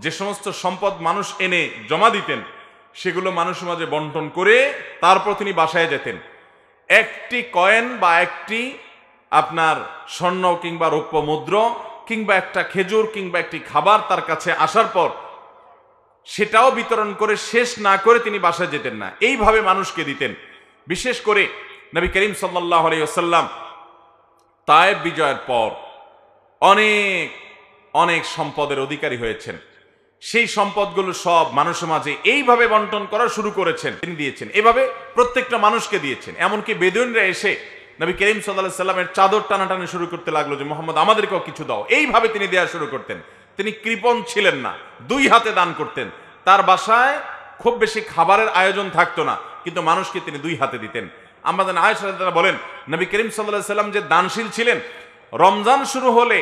যে সমস্ত সম্পদ মানুষ এনে জমা দিতেন, সেগুলো মানুষের মাঝে বন্টন করে তারপর তিনি বাসায় যেতেন। একটি কয়েন বা একটি আপনার স্বর্ণ কিংবা রৌপ্য মুদ্র কিংবা একটা খেজুর কিংবা একটি খাবার তার কাছে আসার পর সেটাও বিতরণ করে শেষ না করে তিনি বাসায় যেতেন না, এইভাবে মানুষকে দিতেন। বিশেষ করে নবী করিম সাল্লাল্লাহু আলাইহি ওয়াসাল্লাম তায়েব বিজয়ের পর অনেক অনেক সম্পদের অধিকারী হয়েছেন। সেই সম্পদগুলো সব মানুষের মাঝে এইভাবে বন্টন করা শুরু করেছেন, তিনি দিয়েছেন, এভাবে প্রত্যেকটা মানুষকে দিয়েছেন। এমনকি বেদুইনরা এসে নবী করিম সাল্লাল্লাহু আলাইহি ওয়াসাল্লামের চাদর টানাটানি শুরু করতে লাগলো যে মুহাম্মদ আমাদেরকেও কিছু দাও। এইভাবে তিনি দেওয়া শুরু করতেন। তিনি কৃপণ ছিলেন না, 2 হাতে দান করতেন। তার বাসায় খুব বেশি খাবারের আয়োজন থাকতো না, কিন্তু মানুষকে তিনি 2 হাতে দিতেন। আম্মা জান আয়েশা রাদিয়াল্লাহু বলেন, নবী করিম সাল্লাল্লাহু আলাইহি ওয়াসাল্লাম যে দানশীল ছিলেন, রমজান শুরু হলে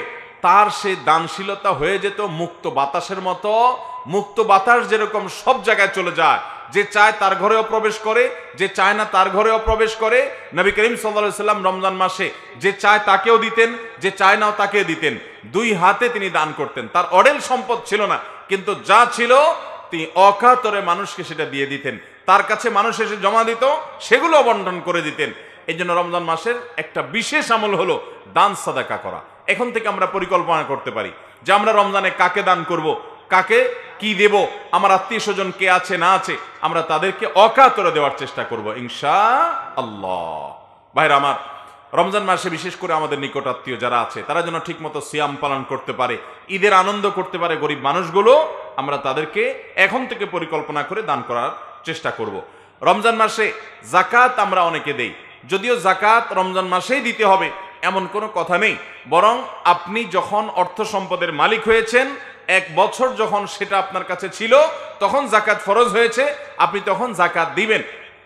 তার সেই দানশীলতা হয়ে যেত মুক্ত বাতাসের মতো, মুক্ত বাতাস যেরকম সব জায়গায় চলে যায়, যে চায় তার ঘরেও প্রবেশ করে, যে চায় না তার ঘরেও প্রবেশ করে। নবী করিম সাল্লাল্লাহু আলাইহি সাল্লাম রমজান মাসে যে চায় তাকেও দিতেন, যে চায় নাও তাকে দিতেন। দুই হাতে তিনি দান করতেন। তার অঢেল সম্পদ ছিল না, কিন্তু যা ছিল তিনি অকাতরে মানুষকে সেটা দিয়ে দিতেন। তার কাছে মানুষ এসে জমা দিত, সেগুলো বন্টন করে দিতেন। এই জন্য রমজান মাসের একটা বিশেষ আমল হলো দান সাদাকা করা। এখন থেকে আমরা পরিকল্পনা করতে পারি যে আমরা রমজানে কাকে দান করব, কাকে কি দেব, আমার আত্মীয় স্বজন কে আছে না আছে, আমরা তাদেরকে অকাতরে দেওয়ার চেষ্টা করব ইনশাআল্লাহ। ভাইরা আমার, রমজান মাসে বিশেষ করে আমাদের নিকট আত্মীয় যারা আছে তারা যেন ঠিক মতো সিয়াম পালন করতে পারে, ঈদের আনন্দ করতে পারে গরিব মানুষগুলো, আমরা তাদেরকে এখন থেকে পরিকল্পনা করে দান করার চেষ্টা করব। রমজান মাসে যাকাত আমরা অনেকে দেই, যদিও যাকাত রমজান মাসেই দিতে হবে এমন কোনো কথা নেই, বরং আপনি যখন অর্থ সম্পদের মালিক হয়েছেন, এক বছর যখন সেটা আপনার কাছে ছিল তখন যাকাত ফরজ হয়েছে, আপনি তখন যাকাত দিবেন।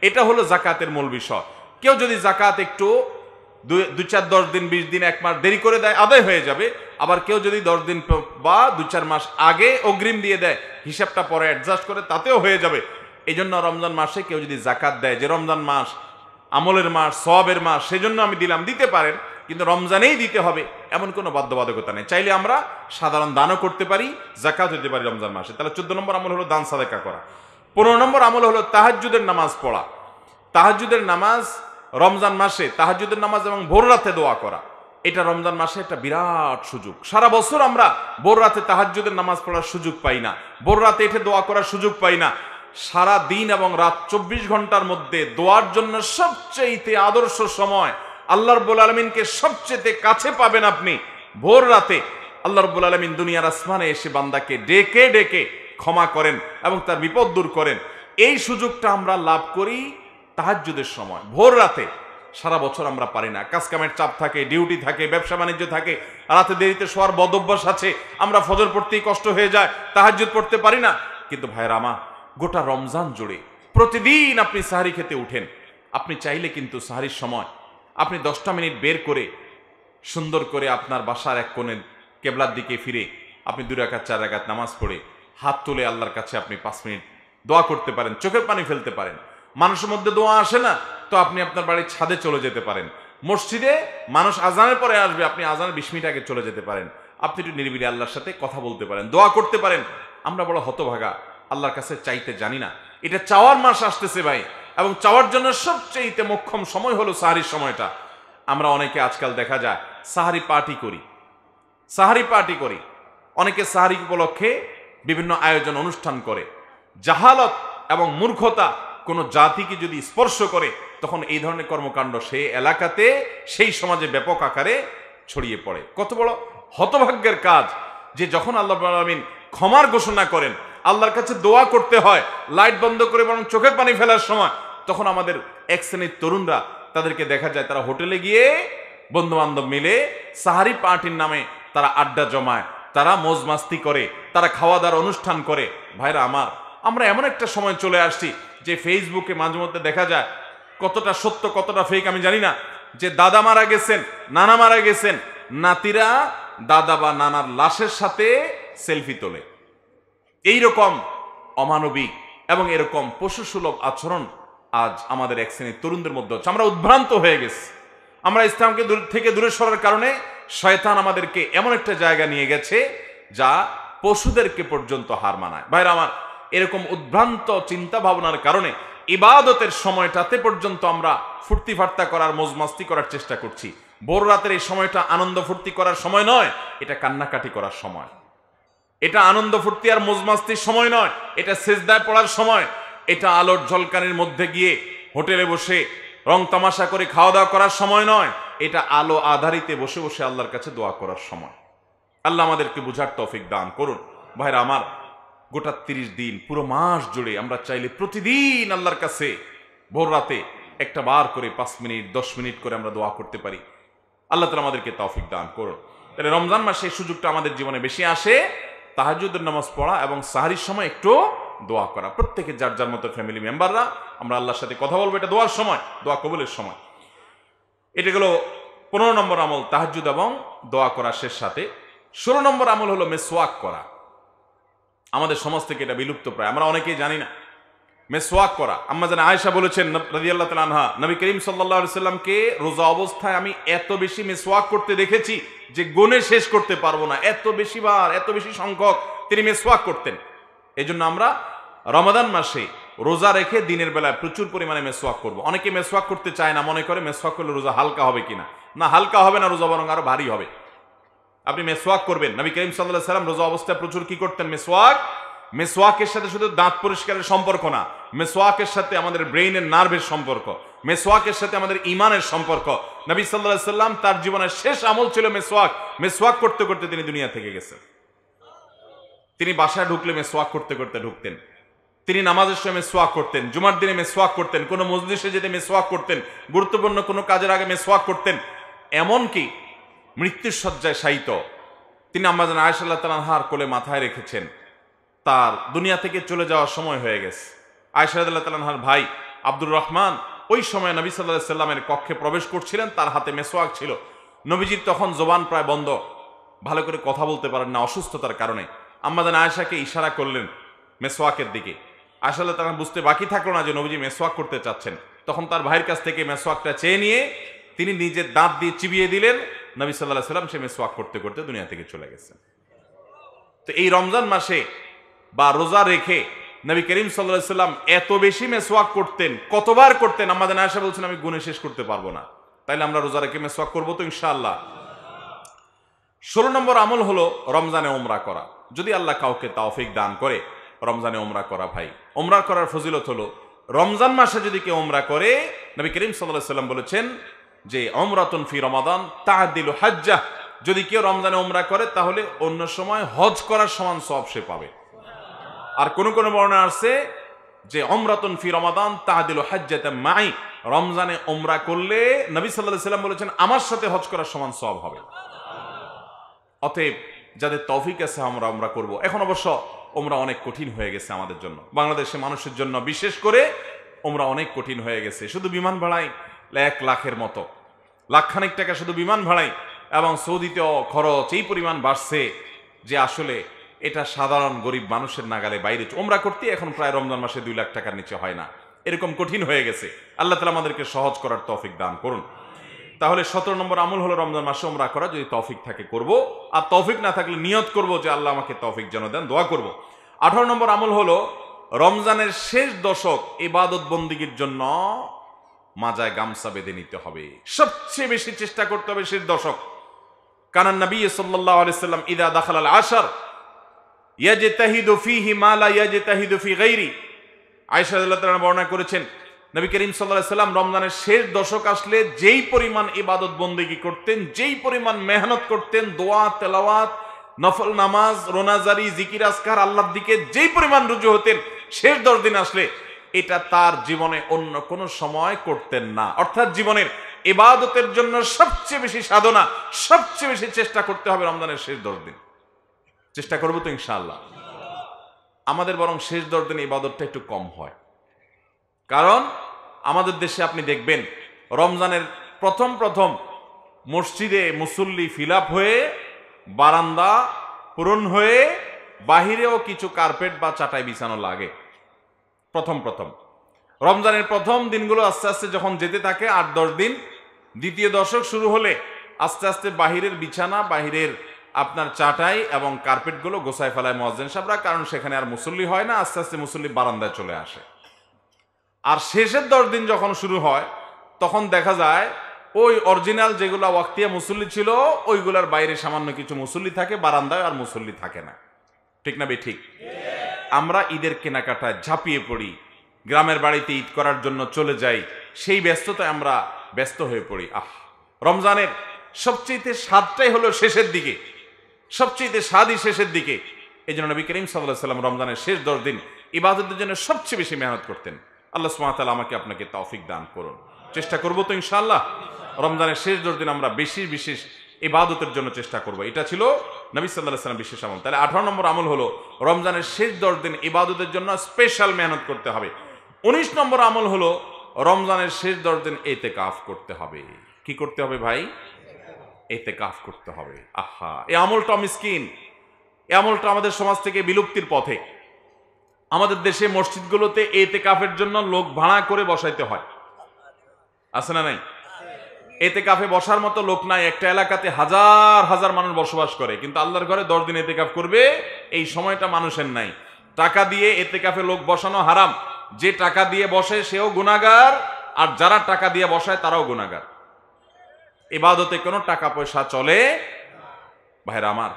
এটা হলো যাকাতের মূল বিষয়। কেউ যদি যাকাত একটু 2-4 10 দিন 20 দিন 1 মাস দেরি করে দেয়, আদায় হয়ে যাবে। আবার কেউ যদি 10 দিন বা 2-4 মাস আগে অগ্রিম দিয়ে দেয়, হিসাবটা পরে অ্যাডজাস্ট করে, তাতেও হয়ে যাবে। এই জন্য রমজান মাসে কেউ যদি যাকাত দেয়, যে রমজান মাস আমলের মাস, সওয়াবের মাস, সেজন্য আমি দিলাম, দিতে পারেন, কিন্তু রমজানেই দিতে হবে এমন কোনো বাধ্যবাধকতা নেই। চাইলে আমরা সাধারণ দানও করতে পারি, যাকাত দিতে পারি রমজান মাসে। তাহলে 14 নম্বর আমল হলো দান সাদাকা করা। 15 নম্বর আমল হলো তাহাজ্জুদের নামাজ পড়া। তাহাজ্জুদের নামাজ রমজান মাসে, তাহাজ্জুদের নামাজ এবং ভোর রাতে দোয়া করা, এটা রমজান মাসে একটা বিরাট সুযোগ। সারা বছর আমরা ভোর রাতে তাহাজ্জুদের নামাজ পড়ার সুযোগ পাই না, ভোর রাতে এসে দোয়া করার সুযোগ পাই না। সারা দিন এবং রাত 24 ঘন্টার মধ্যে দোয়ার জন্য সবচেয়ে আদর্শ সময়, আল্লাহ রাব্বুল আলামিনকে সবচেয়ে কাছে পাবেন আপনি ভোর রাতে। আল্লাহ রাব্বুল আলামিন দুনিয়ার আসমানে এসে বান্দাকে ডেকে ডেকে ক্ষমা করেন এবং তার বিপদ দূর করেন। এই সুযোগটা আমরা লাভ করি তাহাজ্জুদের সময়, ভোর রাতে। সারা বছর আমরা পারি না, কাজ কামের চাপ থাকে, ডিউটি থাকে, ব্যবসা বাণিজ্য থাকে, রাতে দেরিতে শোয়ার বদ অভ্যাস আছে, আমরা ফজর পড়তেই কষ্ট হয়ে যায়, তাহাজ্জুদ পড়তে পারি না। কিন্তু ভাইরা আমার, গোটা রমজান জুড়ে প্রতিদিন আপনি সাহারি খেতে উঠেন। আপনি চাইলে কিন্তু সাহারির সময় আপনি 10টা মিনিট বের করে সুন্দর করে আপনার বাসার এক কোণে কেবলার দিকে ফিরে আপনি 2 রাকাত 4 রাকাত নামাজ পড়ে হাত তুলে আল্লাহর কাছে আপনি 5 মিনিট দোয়া করতে পারেন, চোখের পানি ফেলতে পারেন। মানুষের মধ্যে দোয়া আসে না তো আপনি আপনার বাড়ির ছাদে চলে যেতে পারেন, মসজিদে মানুষ আজানের পরে আসবে, আপনি আজানের 20 মিনিট আগে চলে যেতে পারেন, আপনি একটু নিরিবিলি আল্লাহর সাথে কথা বলতে পারেন, দোয়া করতে পারেন। আমরা বড় হতভাগা, আল্লাহর কাছে চাইতে জানি না। এটা চাওয়ার মাস আসতেছে ভাই, এবং চাওয়ার জন্য সবচেয়ে মোক্ষম সময় হলো সাহারির সময়টা। আমরা অনেকে আজকাল দেখা যায় সাহারি পার্টি করি, সাহারি পার্টি করি, অনেকে সাহারি উপলক্ষে বিভিন্ন আয়োজন অনুষ্ঠান করে। জাহালত এবং মূর্খতা কোনো জাতিকে যদি স্পর্শ করে, তখন এই ধরনের কর্মকাণ্ড সেই এলাকাতে, সেই সমাজে ব্যাপক আকারে ছড়িয়ে পড়ে। কত বড় হতভাগ্যের কাজ যে যখন আল্লাহ রাব্বুল আলামিন ক্ষমার ঘোষণা করেন, আল্লাহর কাছে দোয়া করতে হয় লাইট বন্ধ করে বরং চোখের পানি ফেলার সময়, তখন আমাদের এক শ্রেণীর তরুণরা, তাদেরকে দেখা যায় তারা হোটেলে গিয়ে বন্ধু বান্ধব মিলে সাহারি পার্টির নামে তারা আড্ডা জমায়, তারা মौज মাস্তি করে, তারা খাওয়া দাওয়ার অনুষ্ঠান করে। ভাইরা আমার, আমরা এমন একটা সময় চলে আসছি যে ফেসবুকে মাঝে মধ্যে দেখা যায়, কতটা সত্য কতটা ফেক আমি জানি না, যে দাদা মারা গেছেন, নানা মারা গেছেন, নাতিরা দাদা বা নানার লাশের সাথে সেলফি তোলে। এইরকম অমানবিক এবং এরকম পশুসুলভ আচরণ আজ আমাদের এক শ্রেণীর তরুণদের মধ্যে হচ্ছে। আমরা উদ্ভ্রান্ত হয়ে গেছি। আমরা ইসলামকে থেকে দূরে সরার কারণে শয়তান আমাদেরকে এমন একটা জায়গা নিয়ে গেছে যা পশুদেরকে পর্যন্ত হার মানায়। ভাইরা আমার, এরকম উদ্ভ্রান্ত চিন্তা ভাবনার কারণে ইবাদতের সময়টাতে পর্যন্ত আমরা ফুর্তি ফার্তা করার, মौज মাস্তি করার চেষ্টা করছি। ভোর রাতের এই সময়টা আনন্দ ফুর্তি করার সময় নয়, এটা কান্নাকাটি করার সময়। এটা আনন্দ ফুর্তি আর মौज মাস্তির সময় নয়, এটা সেজদায় পড়ার সময়। এটা আলোর ঝলকানির মধ্যে গিয়ে হোটেলে বসে রং তামাশা করে খাওয়া দাওয়া করার সময় নয়, এটা আলো আধারিতে বসে বসে আল্লাহর কাছে দোয়া করার সময়। আল্লাহ আমাদেরকে বুঝার তৌফিক দান করুন। ভাইরা আমার, গোটা 30 দিন পুরো মাস জুড়ে আমরা চাইলে প্রতিদিন আল্লাহর কাছে ভোর রাতে একটা বার করে 5 মিনিট 10 মিনিট করে আমরা দোয়া করতে পারি। আল্লাহ তাআলা আমাদেরকে তৌফিক দান করুন। তাহলে রমজান মাসে এই সুযোগটা আমাদের জীবনে বেশি আসে, তাহাজ্জুদের নামাজ পড়া এবং সাহারির সময় একটু দোয়া করা। প্রত্যেকে যার যার মতো ফ্যামিলি মেম্বাররা আমরা আল্লাহর সাথে কথা বলবো, এটা দোয়ার সময়, দোয়া কবুলের সময়। এটা গেল 15 নম্বর আমল, তাহাজ্জুদ এবং দোয়া করা শেষ সাথে। 16 নম্বর আমল হলো মেসওয়াক করা। আমাদের সমাজ থেকে এটা বিলুপ্ত প্রায়, আমরা অনেকেই জানি না। মেসওয়াক করা, আম্মা জান আয়েশা বলেছেন রাদিয়াল্লাহু তাআলা আনহা, নবী করিম সাল্লাল্লাহু আলাইহি সাল্লামকে রোজা অবস্থায় আমি এত বেশি মেসওয়াক করতে দেখেছি যে গুণে শেষ করতে পারবো না, এত বেশি বার, এত বেশি সংখ্যক তিনি মেসওয়াক করতেন। এই জন্য আমরা রমাদান মাসে রোজা রেখে দিনের বেলায় প্রচুর পরিমাণে মেসওয়াক করব। অনেকে মেসওয়াক করতে চায় না, মনে করে মেসওয়াক করলে রোজা হালকা হবে কিনা। না, হালকা হবে না, রোজা বরং আরো ভারী হবে। আপনি মেসওয়াক করবেন। নবী করিম সাল্লাল্লাহু আলাইহি সাল্লাম রোজা অবস্থায় প্রচুর কি করতেন? মেসওয়াক। মেসওয়াকের সাথে শুধু দাঁত পরিষ্কারের সম্পর্ক না, মেসওয়াকের সাথে আমাদের ব্রেইনের নার্ভের সম্পর্ক, মেসওয়াকের সাথে আমাদের ইমানের সম্পর্ক। নবী সাল্লাল্লাহু আলাইহি সাল্লাম তার জীবনের শেষ আমল ছিল মেসওয়াক। মেসওয়াক করতে করতে তিনি দুনিয়া থেকে গেছেন। তিনি বাসায় ঢুকলে মেসওয়াক করতে করতে ঢুকতেন। তিনি নামাজের সময় মেসওয়াক করতেন, জুমার দিনে মেসওয়াক করতেন, কোনো মজলিসে যেতে মেসওয়াক করতেন, গুরুত্বপূর্ণ কোনো কাজের আগে মেসওয়াক করতেন। এমনকি মৃত্যুর শয্যায় শায়িত তিনি আম্মা জান আয়েশা রাদিয়াল্লাহু তাআলা আনহার কোলে মাথায় রেখেছেন। তার দুনিয়া থেকে চলে যাওয়ার সময় হয়ে গেছে। আয়েশা রাদিয়াল্লাহু তাআলা আনহার ভাই আব্দুর রহমান ওই সময় নবী সাল্লাল্লাহু আলাইহি সাল্লামের কক্ষে প্রবেশ করছিলেন, তার হাতে মেসওয়াক ছিল। নবীজির তখন জবান প্রায় বন্ধ, ভালো করে কথা বলতে পারেন না অসুস্থতার কারণে। আম্মা জান আয়েশাকে ইশারা করলেন মেসওয়াকের দিকে। আয়েশা রাদিয়াল্লাহু তাআলা বুঝতে বাকি থাকলো না যে নবীজি মেসওয়াক করতে চাচ্ছেন। তখন তার ভাইয়ের কাছ থেকে মেসওয়াকটা চেয়ে নিয়ে তিনি নিজের দাঁত দিয়ে চিবিয়ে দিলেন। নবী সাল্লাল্লাহু আলাইহি সাল্লাম সে মেসওয়াক করতে করতে দুনিয়া থেকে চলে গেছেন। তো এই রমজান মাসে বা রোজা রেখে নবী করিম সাল্লাল্লাহু আলাইহি সাল্লাম এত বেশি মেসওয়াক করতেন, কতবার করতেন আম্মা জান আয়েশা বলছেন আমি গুণে শেষ করতে পারবো না। তাইলে আমরা রোজা রেখে মেসওয়াক করবো তো ইনশাআল্লাহ। 16 নম্বর আমল হলো রমজানে উমরা করা। যদি আল্লাহ কাউকে তৌফিক দান করে রমজানে উমরা করা, ভাই উমরা করার ফজিলত হলো রমজান মাসে যদি কেউ উমরা করে, নবী করিম সাল্লাল্লাহু আলাইহি সাল্লাম বলেছেন যে উমরাতুন ফি রমাদান তা'দিলু হাজ্জাহ, যদি কেউ রমজানে উমরা করে তাহলে অন্য সময় হজ করার সমান সওয়াব সে পাবে। আর কোন কোন বর্ণনা আছে যে উমরাতুন ফি রমাদান তা'দিলু হাজ্জাতাম মাই, রমজানে উমরা করলে নবী সাল্লাল্লাহু আলাইহি সাল্লাম বলেছেন আমার সাথে হজ করার সমান সওয়াব হবে। অতএব যাদের তৌফিক আছে আমরা উমরা করব। এখন অবশ্য উমরা অনেক কঠিন হয়ে গেছে আমাদের জন্য, বাংলাদেশের মানুষের জন্য বিশেষ করে উমরা অনেক কঠিন হয়ে গেছে। শুধু বিমান ভাড়াই 1 লাখের মতো, লাখখানেক টাকা শুধু বিমান ভাড়াই, এবং সৌদিতেও খরচ এই পরিমাণ বাড়ছে যে আসলে এটা সাধারণ গরিব মানুষের নাগালে বাইরে। উমরা করতে এখন প্রায় রমজান মাসে 2 লাখ টাকার নিচে হয় না, এরকম কঠিন হয়ে গেছে। আল্লাহ তাআলা আমাদেরকে সহজ করার তৌফিক দান করুন। তাহলে 17 নম্বর আমল হলো রমজান মাসে উমরা করা। যদি তৌফিক থাকে করব, আর তৌফিক না থাকলে নিয়ত করব যে আল্লাহ আমাকে তৌফিক যেন দেন, দোয়া করব। 18 নম্বর আমল হলো রমজানের শেষ দশক ইবাদত বন্দেগীর জন্য মাজায় গামছা বেঁধে নিতে হবে। সবচেয়ে বেশি চেষ্টা করতে হবে শেষ দশক। কারণ নবী সাল্লাল্লাহু আলাইহি সাল্লাম ইদা দাখালাল আশর ইয়াজতাহিদু ফীহি মা লা ইয়াজতাহিদু ফী গায়রি। আয়েশা রাদিয়াল্লাহু তাআলা বর্ণনা করেছেন নবী করিম সাল্লাল্লাহু আলাইহি সাল্লাম রমজানের শেষ দশক আসলে যেই পরিমাণ ইবাদত বন্দেগী করতেন, যেই পরিমাণ মেহনত করতেন, দোয়া তেলাওয়াত, নফল নামাজ, রোনাজারি, জিকির আজকার, আল্লাহর দিকে যেই পরিমাণ রুজু হতেন, শেষ 10 দিন আসলে এটা তার জীবনে অন্য কোনো সময় করতেন না। অর্থাৎ জীবনের ইবাদতের জন্য সবচেয়ে বেশি সাধনা, সবচেয়ে বেশি চেষ্টা করতে হবে রমজানের শেষ 10 দিন। চেষ্টা করবো তো ইনশাআল্লাহ। আমাদের বরং শেষ 10 দিন ইবাদতটা একটু কম হয়, কারণ আমাদের দেশে আপনি দেখবেন রমজানের প্রথম মসজিদে মুসল্লি ফিল আপ হয়ে, বারান্দা পূরণ হয়ে, বাহিরেও কিছু কার্পেট বা চাটাই বিছানো লাগে প্রথম রমজানের প্রথম দিনগুলো। আস্তে আস্তে যখন যেতে থাকে 8-10 দিন, দ্বিতীয় দশক শুরু হলে আস্তে আস্তে বাহিরের বিছানা, বাহিরের আপনার চাটাই এবং কার্পেটগুলো গোছায় ফেলায় মুয়াজ্জিন সাহেবরা, কারণ সেখানে আর মুসল্লি হয় না। আস্তে আস্তে মুসল্লি বারান্দায় চলে আসে। আর শেষের 10 দিন যখন শুরু হয় তখন দেখা যায় ওই অরিজিনাল যেগুলো ওয়াক্তিয়া মুসল্লি ছিল ওইগুলার বাইরে সামান্য কিছু মুসল্লি থাকে, বারান্দায় আর মুসল্লি থাকে না। ঠিক না ঠিক? আমরা ঈদের কেনাকাটায় ঝাঁপিয়ে পড়ি, গ্রামের বাড়িতে ঈদ করার জন্য চলে যাই, সেই ব্যস্ততায় আমরা ব্যস্ত হয়ে পড়ি। রমজানের সবচেয়ে স্বাদটাই হলো শেষের দিকে, সবচেয়ে স্বাদই শেষের দিকে। এই জন্য নবী করিম সাল্লাল্লাহু আলাইহি সাল্লাম রমজানের শেষ 10 দিন ইবাদতের জন্য সবচেয়ে বেশি মেহনত করতেন। আল্লাহ সুবহানাহু ওয়া তাআলা আমাকে আপনাকে তৌফিক দান করুন। চেষ্টা করব তো ইনশাআল্লাহ রমজানের শেষ 10 দিন আমরা বিশেষ ইবাদতের জন্য চেষ্টা করব। এটা ছিল নবী সাল্লাল্লাহু আলাইহি সাল্লাম বিশেষ আমল। তাহলে 18 নম্বর আমল হলো রমজানের শেষ 10 দিন ইবাদতের জন্য স্পেশাল মেহনত করতে হবে। 19 নম্বর আমল হলো রমজানের শেষ 10 দিন ইতিকাফ করতে হবে। কি করতে হবে ভাই? ইতিকাফ করতে হবে। এই আমলটা মিসকিন, এই আমলটা আমাদের সমাজ থেকে বিলুপ্তির পথে। আমাদের দেশে মসজিদগুলোতে এতেকাফের জন্য লোক ভাড়া করে বসাইতে হয়, আছে না নাই? এতেকাফে বসার মতো লোক নাই। একটা এলাকাতে হাজার হাজার মানুষ বসবাস করে, কিন্তু আল্লাহর ঘরে 10 দিন এতেকাফ করবে এই সময়টা মানুষের নাই। টাকা দিয়ে এতেকাফে লোক বসানো হারাম। যে টাকা দিয়ে বসে সেও গুনাহগার, আর যারা টাকা দিয়ে বসায় তারাও গুনাহগার। ইবাদতে কোনো টাকা পয়সা চলে ভাইরা আমার।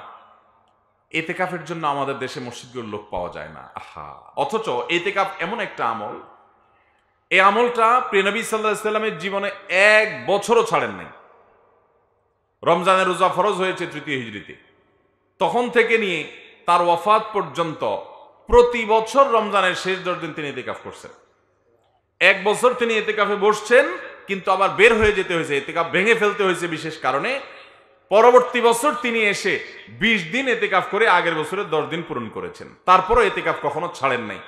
এতেকাফের জন্য আমাদের দেশে মসজিদগুলোর লোক পাওয়া যায় না। আহা, অথচ এতেকাফ এমন একটা আমল, এই আমলটা প্রিয় নবী সাল্লাল্লাহু আলাইহি ওয়াসাল্লামের জীবনে 1 বছরও ছাড়েন নাই। রমজানের রোজা ফরজ হয়েছে 3য় হিজরিতে, তখন থেকে নিয়ে তার ওয়াফাত পর্যন্ত প্রতি বছর রমজানের শেষ 10 দিন তিনি এতেকাফ করছেন। 1 বছর তিনি এতেকাফে বসছেন, কিন্তু আবার বের হয়ে যেতে হয়েছে, এতেকাফ ভেঙে ফেলতে হয়েছে বিশেষ কারণে। পরবর্তী বছর তিনি এসে 20 দিন এতেকাফ করে আগের বছরের 10 দিন পূরণ করেছেন। তারপরও এতেকাফ কখনো ছাড়েন নাই।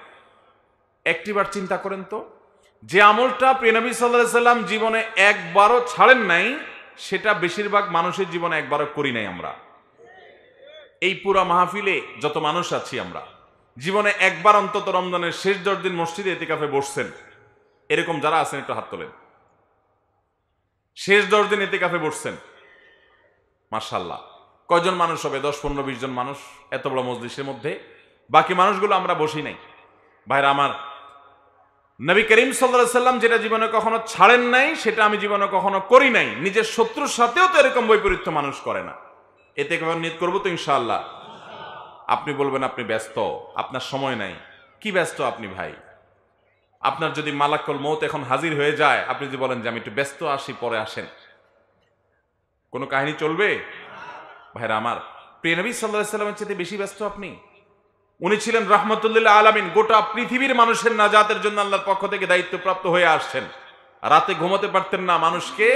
একটিবার চিন্তা করেন তো, যে আমলটা প্রিয় নবী সাল্লাল্লাহু আলাইহি ওয়াসাল্লাম জীবনে একবারও ছাড়েন নাই, সেটা বেশিরভাগ মানুষের জীবনে একবারও করি নাই আমরা। এই পুরা মাহফিলে যত মানুষ আছি আমরা জীবনে একবার অন্তত রমজানের শেষ 10 দিন মসজিদে এতেকাফে বসছেন, এরকম যারা আছেন একটু হাত তোলেন। শেষ 10 দিন এতেকাফে বসছেন, মাশাআল্লাহ। কয়জন মানুষ হবে? 10, 15, 20 জন মানুষ এত বড় মজলিসের মধ্যে। বাকি মানুষগুলো আমরা বসি নাই। ভাইরা আমার, নবী করিম সাল্লাল্লাহু আলাইহি ওয়াসাল্লাম যেটা জীবনে কখনো ছাড়েন নাই, সেটা আমি জীবনে কখনো করি নাই। নিজের শত্রুর সাথেও তো এরকম বৈপরীত্য মানুষ করে না। এতে কেমন নিয়ত করবো তো ইনশাআল্লাহ। আপনি বলবেন আপনি ব্যস্ত, আপনার সময় নাই। কি ব্যস্ত আপনি ভাই? আপনার যদি মালাকুল মউত এখন হাজির হয়ে যায়, আপনি যদি বলেন যে আমি একটু ব্যস্ত, আসি পরে আসেন, কোনো কাহিনী চলবে? ভাইরা আমার, প্রিয় নবী সাল্লাল্লাহু আলাইহি ওয়াসাল্লামের চেয়ে বেশি ব্যস্ত আপনি। উনি ছিলেন রাহমাতুল আলামিন, গোটা পৃথিবীর মানুষের নাজাতের জন্য আল্লাহর পক্ষ থেকে দায়িত্বপ্রাপ্ত হয়ে আসছেন। রাতে ঘুমাতে পারতেন না, মানুষকে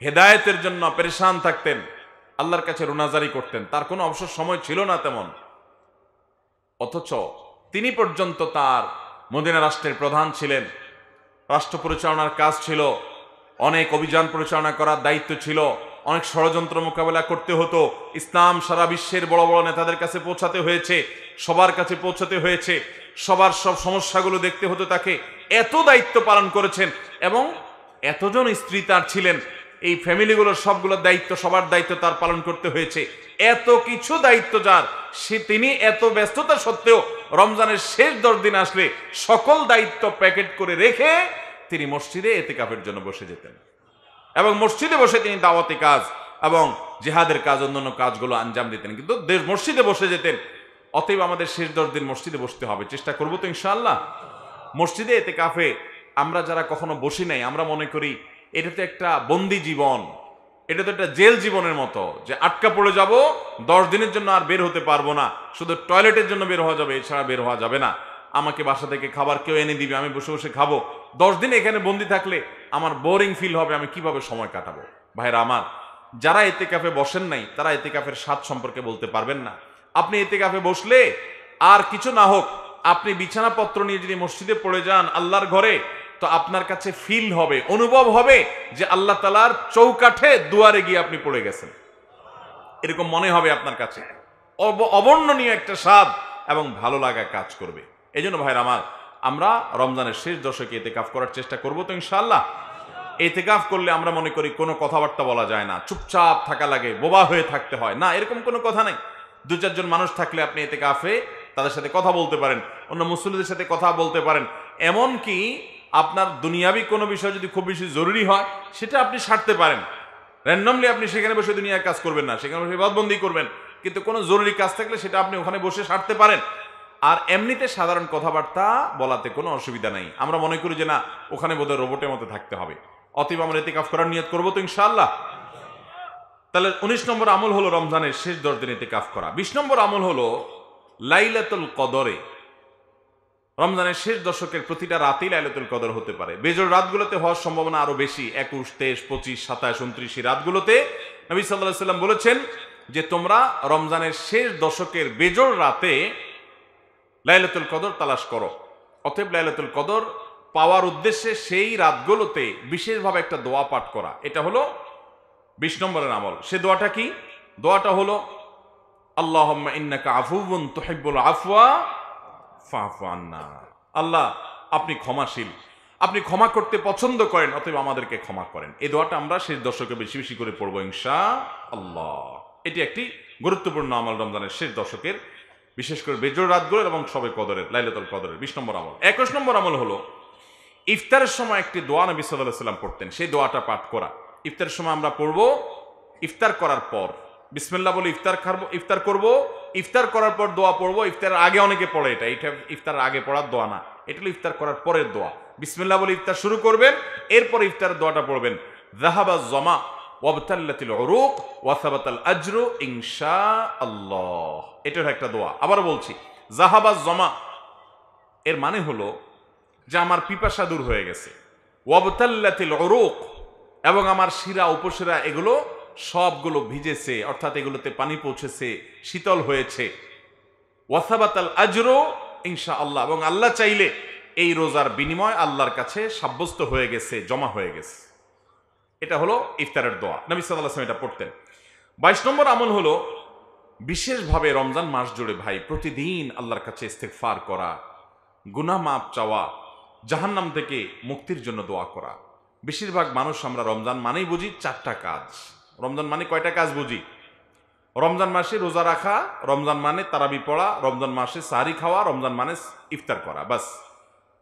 হেদায়েতের জন্য পেরেশান থাকতেন, আল্লাহর কাছে রোনাজারি করতেন, তার কোনো অবসর সময় ছিল না তেমন। অথচ তিনি পর্যন্ত তার মদিনা রাষ্ট্রের প্রধান ছিলেন, রাষ্ট্র পরিচালনার কাজ ছিল, অনেক অভিযান পরিচালনা করার দায়িত্ব ছিল, অনেক ষড়যন্ত্র মোকাবেলা করতে হতো। ইসলাম সারা বিশ্বের বড় বড় নেতাদের কাছে পৌঁছাতে হয়েছে, সবার কাছে পৌঁছাতে হয়েছে, সবার সব সমস্যাগুলো দেখতে হতো তাকে। এত দায়িত্ব পালন করেছেন, এবং এতজন স্ত্রী তার ছিলেন, এই ফ্যামিলিগুলোর সবগুলোর দায়িত্ব, সবার দায়িত্ব তার পালন করতে হয়েছে। এত কিছু দায়িত্ব যার, তিনি এত ব্যস্ততা সত্ত্বেও রমজানের শেষ 10 দিন আসলে সকল দায়িত্ব প্যাকেট করে রেখে তিনি মসজিদে এতেকাফের জন্য বসে যেতেন, এবং মসজিদে বসে তিনি দাওয়াতি কাজ এবং জিহাদের কাজ, অন্যান্য কাজগুলো আঞ্জাম দিতেন, কিন্তু মসজিদে বসে যেতেন। অতএব আমাদের শেষ 10 দিন মসজিদে বসতে হবে, চেষ্টা করবো তো ইনশাআল্লাহ। মসজিদে এতেকাফে আমরা যারা কখনো বসি নাই, আমরা মনে করি এটা তো একটা বন্দি জীবন, এটা তো একটা জেল জীবনের মতো, যে আটকা পড়ে যাব, 10 দিনের জন্য আর বের হতে পারবো না, শুধু টয়লেটের জন্য বের হওয়া যাবে, এছাড়া বের হওয়া যাবে না। আমাকে বাসা থেকে খাবার কেউ এনে দিবে, আমি বসে বসে খাবো। 10 দিন এখানে বন্দি থাকলে আমার বোরিং ফিল হবে, আমি কিভাবে সময় কাটাবো? ভাইরা আমার, যারা এতেকাফে বসেন নাই তারা এতেকাফের স্বাদ সম্পর্কে বলতে পারবেন না। আপনি এতেকাফে বসলে আর কিছু না হোক, আপনি বিছানাপত্র নিয়ে যদি মসজিদে পড়ে যান আল্লাহর ঘরে, তো আপনার কাছে ফিল হবে, অনুভব হবে যে আল্লাহ তাআলার চৌকাঠে দুয়ারে গিয়ে আপনি পড়ে গেছেন, এরকম মনে হবে আপনার কাছে। অবর্ণনীয় একটা স্বাদ এবং ভালো লাগা কাজ করবে। এই জন্য ভাইরা আমার, আমরা রমজানের শেষ দশকে এতেকাফ করার চেষ্টা করবো তো ইনশাআল্লাহ। এতেকাফ করলে আমরা মনে করি কোনো কথাবার্তা বলা যায় না, চুপচাপ থাকা লাগে, বোবা হয়ে থাকতে হয় না, এরকম কোনো কথা নেই। 2-4 জন মানুষ থাকলে আপনি এতেকাফে তাদের সাথে কথা বলতে পারেন, অন্য মুসল্লিদের সাথে কথা বলতে পারেন। এমনকি আপনার দুনিয়াবি কোনো বিষয় যদি খুব বেশি জরুরি হয়, সেটা আপনি সারতে পারেন। র্যান্ডমলি আপনি সেখানে বসে দুনিয়ার কাজ করবেন না, সেখানে বসে ইবাদতবন্দি করবেন, কিন্তু কোনো জরুরি কাজ থাকলে সেটা আপনি ওখানে বসে সারতে পারেন। আর এমনিতে সাধারণ কথাবার্তা বলাতে কোনো অসুবিধা নাই। আমরা মনে করি যে না, ওখানে বোধহয় রোবটের মতো থাকতে হবে। অতএব আমরা ইতিকাফ করার নিয়ত করবো তো ইনশাআল্লাহ। তাহলে 19 নম্বর আমল হলো রমজানের শেষ 10 দিন ইতিকাফ করা। 20 নম্বর আমল হলো লাইলাতুল কদরে। রমজানের শেষ দশকের প্রতিটা রাতেই লাইলাতুল কদর হতে পারে। বেজোড় রাতগুলোতে হওয়ার সম্ভাবনা আরো বেশি, 21, 23, 25, 27, 29 রাতগুলোতে নবী সাল্লাল্লাহু আলাইহি ওয়াসাল্লাম বলেছেন যে তোমরা রমজানের শেষ দশকের বেজোড় রাতে লাইলাতুল কদর তালাশ করো। অতএব লাইলাতুল কদর পাওয়ার উদ্দেশ্যে সেই রাতগুলোতে বিশেষভাবে একটা দোয়া পাঠ করা, এটা হলো 20 নম্বরের আমল। সে দোয়াটা কি? দোয়াটা হলো আল্লাহুম্মা ইন্নাকা আফুউন তুহিব্বুল আফওয়া ফাফু আন্না। আল্লাহ আপনি ক্ষমাশীল, আপনি ক্ষমা করতে পছন্দ করেন, অতএব আমাদেরকে ক্ষমা করেন। এই দোয়াটা আমরা শেষ দশকে বেশি বেশি করে পড়বো ইনশাআল্লাহ। এটি একটি গুরুত্বপূর্ণ আমল রমজানের শেষ দশকের, বিশেষ করে বেজোড় রাতগুলোর এবং শবে কদরের, লাইলাতুল কদরের 20 নম্বর আমল। 21 নম্বর আমল হলো ইফতারের সময় একটি দোয়া নবী সাল্লাল্লাহু আলাইহি ওয়াসাল্লাম পড়তেন, সেই দোয়াটা পাঠ করা। ইফতারের সময় আমরা পড়বো, ইফতার করার পর বিসমিল্লাহ বলে ইফতার করব, ইফতার করার পর দোয়া পড়বো। ইফতারের আগে অনেকে পড়ে, এটা ইফতারের আগে পড়ার দোয়া না, এটা হলো ইফতার করার পরের দোয়া। বিসমিল্লাহ বলে ইফতার শুরু করবেন, এরপর ইফতারের দোয়াটা পড়বেন, যাহাবাজ জামা ওয়াবতাল্লাতিল উরুক ওয়া সাবাতাল আজরু ইনশাআল্লাহ। এটার একটা দোয়া। আবার বলছি, যাহাবাজ জামা এর মানে হলো যে আমার পিপাসা দূর হয়ে গেছে, ওয়াবতাল্লাতিল উরুক এবং আমার শিরা উপশিরা এগুলো সবগুলো ভিজেছে, অর্থাৎ এগুলোতে পানি পৌঁছেছে, শীতল হয়েছে, ওয়া সাবাতাল আজরু ইনশাআল্লাহ, এবং আল্লাহ চাইলে এই রোজার বিনিময় আল্লাহর কাছে সাব্যস্ত হয়ে গেছে, জমা হয়ে গেছে। এটা হলো ইফতারের দোয়া, নবী সাল্লাল্লাহু আলাইহি ওয়াসাল্লাম এটা পড়তেন। 22 নম্বর আমল হলো বিশেষভাবে রমজান মাস জুড়ে ভাই প্রতিদিন আল্লাহর কাছে ইস্তেগফার করা, গুনাহ মাফ চাওয়া, জাহান্নাম থেকে মুক্তির জন্য দোয়া করা। বেশিরভাগ মানুষ আমরা রমজান মানেই বুঝি 4টা কাজ। রমজান মানে কয়টা কাজ বুঝি? রমজান মাসে রোজা রাখা, রমজান মানে তারাবি পড়া, রমজান মাসে সাহারি খাওয়া, রমজান মানে ইফতার করা, বাস।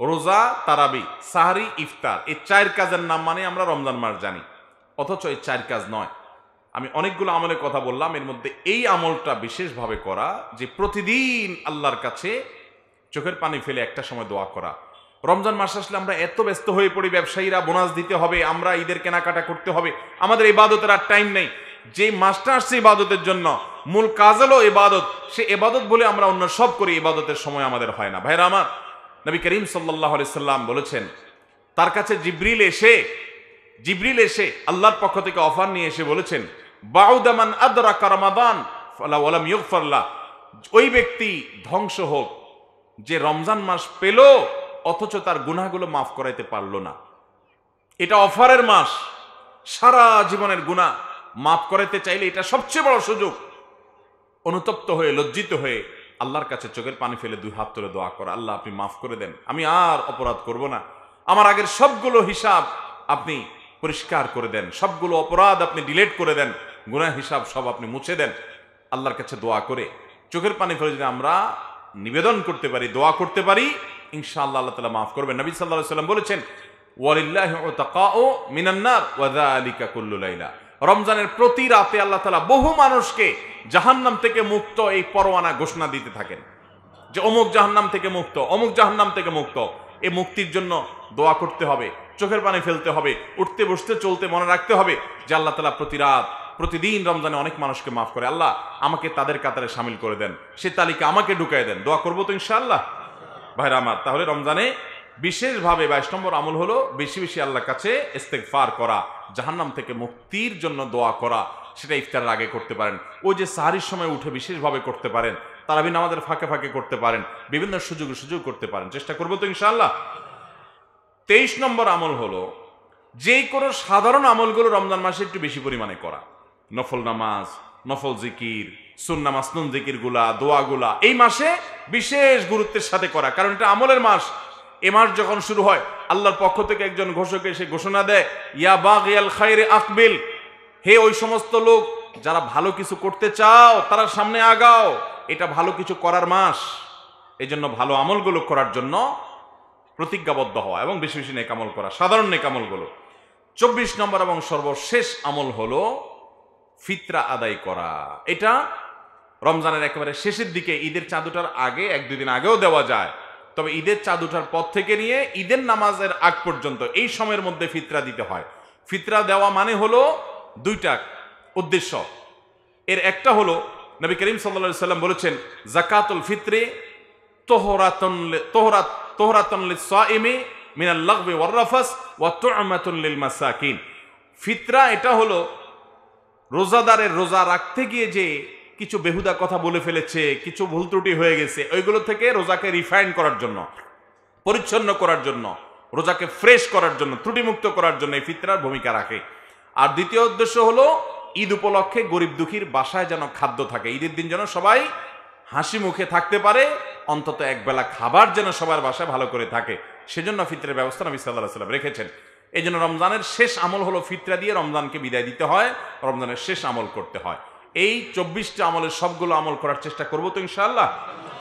রোজা, তারাবি, সাহারি, ইফতার, এই 4 কাজের নাম মানে আমরা রমজান মাস জানি, অথচ এই 4 কাজ নয়। আমি অনেকগুলো আমলের কথা বললাম, এর মধ্যে এই আমলটা বিশেষভাবে করা, যে প্রতিদিন আল্লাহর কাছে চোখের পানি ফেলে একটা সময় দোয়া করা। রমজান মাস আসলে আমরা এত ব্যস্ত হয়ে পড়ি, ব্যবসায়ীরা বোনাস দিতে হবে, আমরা ঈদের কেনাকাটা করতে হবে, আমাদের ইবাদতের আর টাইম নেই। যে মাসটা আসছে ইবাদতের জন্য, মূল কাজ হলো ইবাদত, সে ইবাদত বলে আমরা অন্য সব করি, ইবাদতের সময় আমাদের হয় না। ভাইরা আমার, নবী করিম সাল্লাল্লাহু আলাইহি সাল্লাম বলেছেন, তার কাছে জিবরিল এসে আল্লাহর পক্ষ থেকে অফার নিয়ে এসে বলেছেন, বাউদা মান আদরাকা রমাদান ফালা ওয়ালাম ইগফার লা, ওই ব্যক্তি ধ্বংস হোক যে রমজান মাস পেল অথচ তার গুনাহগুলো মাফ করাইতে পারলো না। এটা অফারের মাস, সারা জীবনের গুনাহ মাফ করাইতে চাইলে এটা সবচেয়ে বড় সুযোগ। অনুতপ্ত হয়ে, লজ্জিত হয়ে আল্লাহর কাছে চোখের পানি ফেলে 2 হাত তুলে দোয়া করা, আল্লাহ আপনি মাফ করে দেন, আমি আর অপরাধ করব না, আমার আগের সবগুলো হিসাব আপনি পরিষ্কার করে দেন, সবগুলো অপরাধ আপনি ডিলিট করে দেন, গুনাহ হিসাব সব আপনি মুছে দেন। আল্লাহর কাছে দোয়া করে চোখের পানি ফেলে যদি আমরা নিবেদন করতে পারি, দোয়া করতে পারি, ইনশাআল্লাহ আল্লাহ তাআলা মাফ করবেন। নবী সাল্লাল্লাহু আলাইহি ওয়াসাল্লাম বলেছেন, ওয়ালিল্লাহি উতাকাউ মিনান নার ওয়া যালিকা কুল্লু লাইলা, রমজানের প্রতি রাতে আল্লাহ তাআলা বহু মানুষকে জাহান্নাম থেকে মুক্ত এই পরওয়ানা ঘোষণা দিতে থাকেন, যে অমুক জাহান্নাম থেকে মুক্ত, অমুক জাহান্নাম থেকে মুক্ত। এই মুক্তির জন্য দোয়া করতে হবে, চোখের পানি ফেলতে হবে, উঠতে বসতে চলতে মনে রাখতে হবে যে আল্লাহ তাআলা প্রতিদিন রমজানে অনেক মানুষকে মাফ করে, আল্লাহ আমাকে তাদের কাতারে শামিল করে দেন, সে তালিকা আমাকে ঢুকায় দেন। দোয়া করবো তো ইনশাআল্লাহ। ভাইরা আমার, তাহলে রমজানে বিশেষভাবে 22 নম্বর আমল হলো বেশি বেশি আল্লাহর কাছে ইস্তেগফার করা, জাহান্নাম থেকে মুক্তির জন্য দোয়া করা। সেটা ইফতারের আগে করতে পারেন, ওই যে সাহারির সময় উঠে বিশেষভাবে করতে পারেন, তারাবি নামাজের ফাঁকে ফাঁকে করতে পারেন, বিভিন্ন সুযোগ করতে পারেন। চেষ্টা করবো তো ইনশাআল্লাহ। 23 নম্বর আমল হলো যে কোনো সাধারণ আমলগুলো রমজান মাসে একটু বেশি পরিমাণে করা, নফল নামাজ, নফল জিকির, সুন্নাহ মাসনুন জিকির গুলা, দোয়াগুলা এই মাসে বিশেষ গুরুত্বের সাথে করা, কারণ এটা আমলের মাস। এ মাস যখন শুরু হয়, আল্লাহর পক্ষ থেকে একজন ঘোষক এসে ঘোষণা দেয়, ইয়া বাগিয়াল খায়রে আকবিল, হে ওই সমস্ত লোক যারা ভালো কিছু করতে চাও তারা সামনে আগাও, এটা ভালো কিছু করার মাস। এই জন্য ভালো আমলগুলো করার জন্য প্রতিজ্ঞাবদ্ধ হওয়া এবং বেশি বেশি নেক আমল করা, সাধারণ নেক আমলগুলো। 24 নম্বর এবং সর্বশেষ আমল হলো ফিতরা আদায় করা। এটা রমজানের একেবারে শেষের দিকে, ঈদের চাঁদ ওঠার আগে 1-2 দিন আগেও দেওয়া যায়, তবে ঈদের চাঁদ ওঠার পর থেকে নিয়ে ঈদের নামাজের আগ পর্যন্ত এই সময়ের মধ্যে ফিতরা দিতে হয়। ফিতরা দেওয়া মানে হলো 2টা উদ্দেশ্য। এর একটা হলো নবী করিম সাল্লাল্লাহু আলাইহি সাল্লাম বলেছেন, যাকাতুল ফিত্রে তোহরাতুন লিস-সাইমি মিনাল লাগবি ওয়ার রাফাস ওয়া তু'মাতুন লিল মাসাকিন। ফিতরা এটা হলো রোজাদারের রোজা রাখতে গিয়ে যে কিছু বেহুদা কথা বলে ফেলেছে, কিছু ভুল ত্রুটি হয়ে গেছে, ওইগুলো থেকে রোজাকে রিফাইন করার জন্য, পরিচ্ছন্ন করার জন্য, রোজাকে ফ্রেশ করার জন্য, ত্রুটিমুক্ত করার জন্য এই ফিতরার ভূমিকা রাখে। আর দ্বিতীয় উদ্দেশ্য হলো ঈদ উপলক্ষে গরিব দুঃখীর বাসায় যেন খাদ্য থাকে, ঈদের দিন যেন সবাই হাসি মুখে থাকতে পারে, অন্তত একবেলা খাবার যেন সবার বাসায় ভালো করে থাকে, সেজন্য ফিতরের ব্যবস্থা নবী সাল্লাল্লাহু আলাইহি ওয়াসাল্লাম রেখেছেন। এই জন্য রমজানের শেষ আমল হলো ফিতরা দিয়ে রমজানকে বিদায় দিতে হয়, রমজানের শেষ আমল করতে হয়। এই 24টা আমলের সবগুলো আমল করার চেষ্টা করবো তো ইনশাআল্লাহ।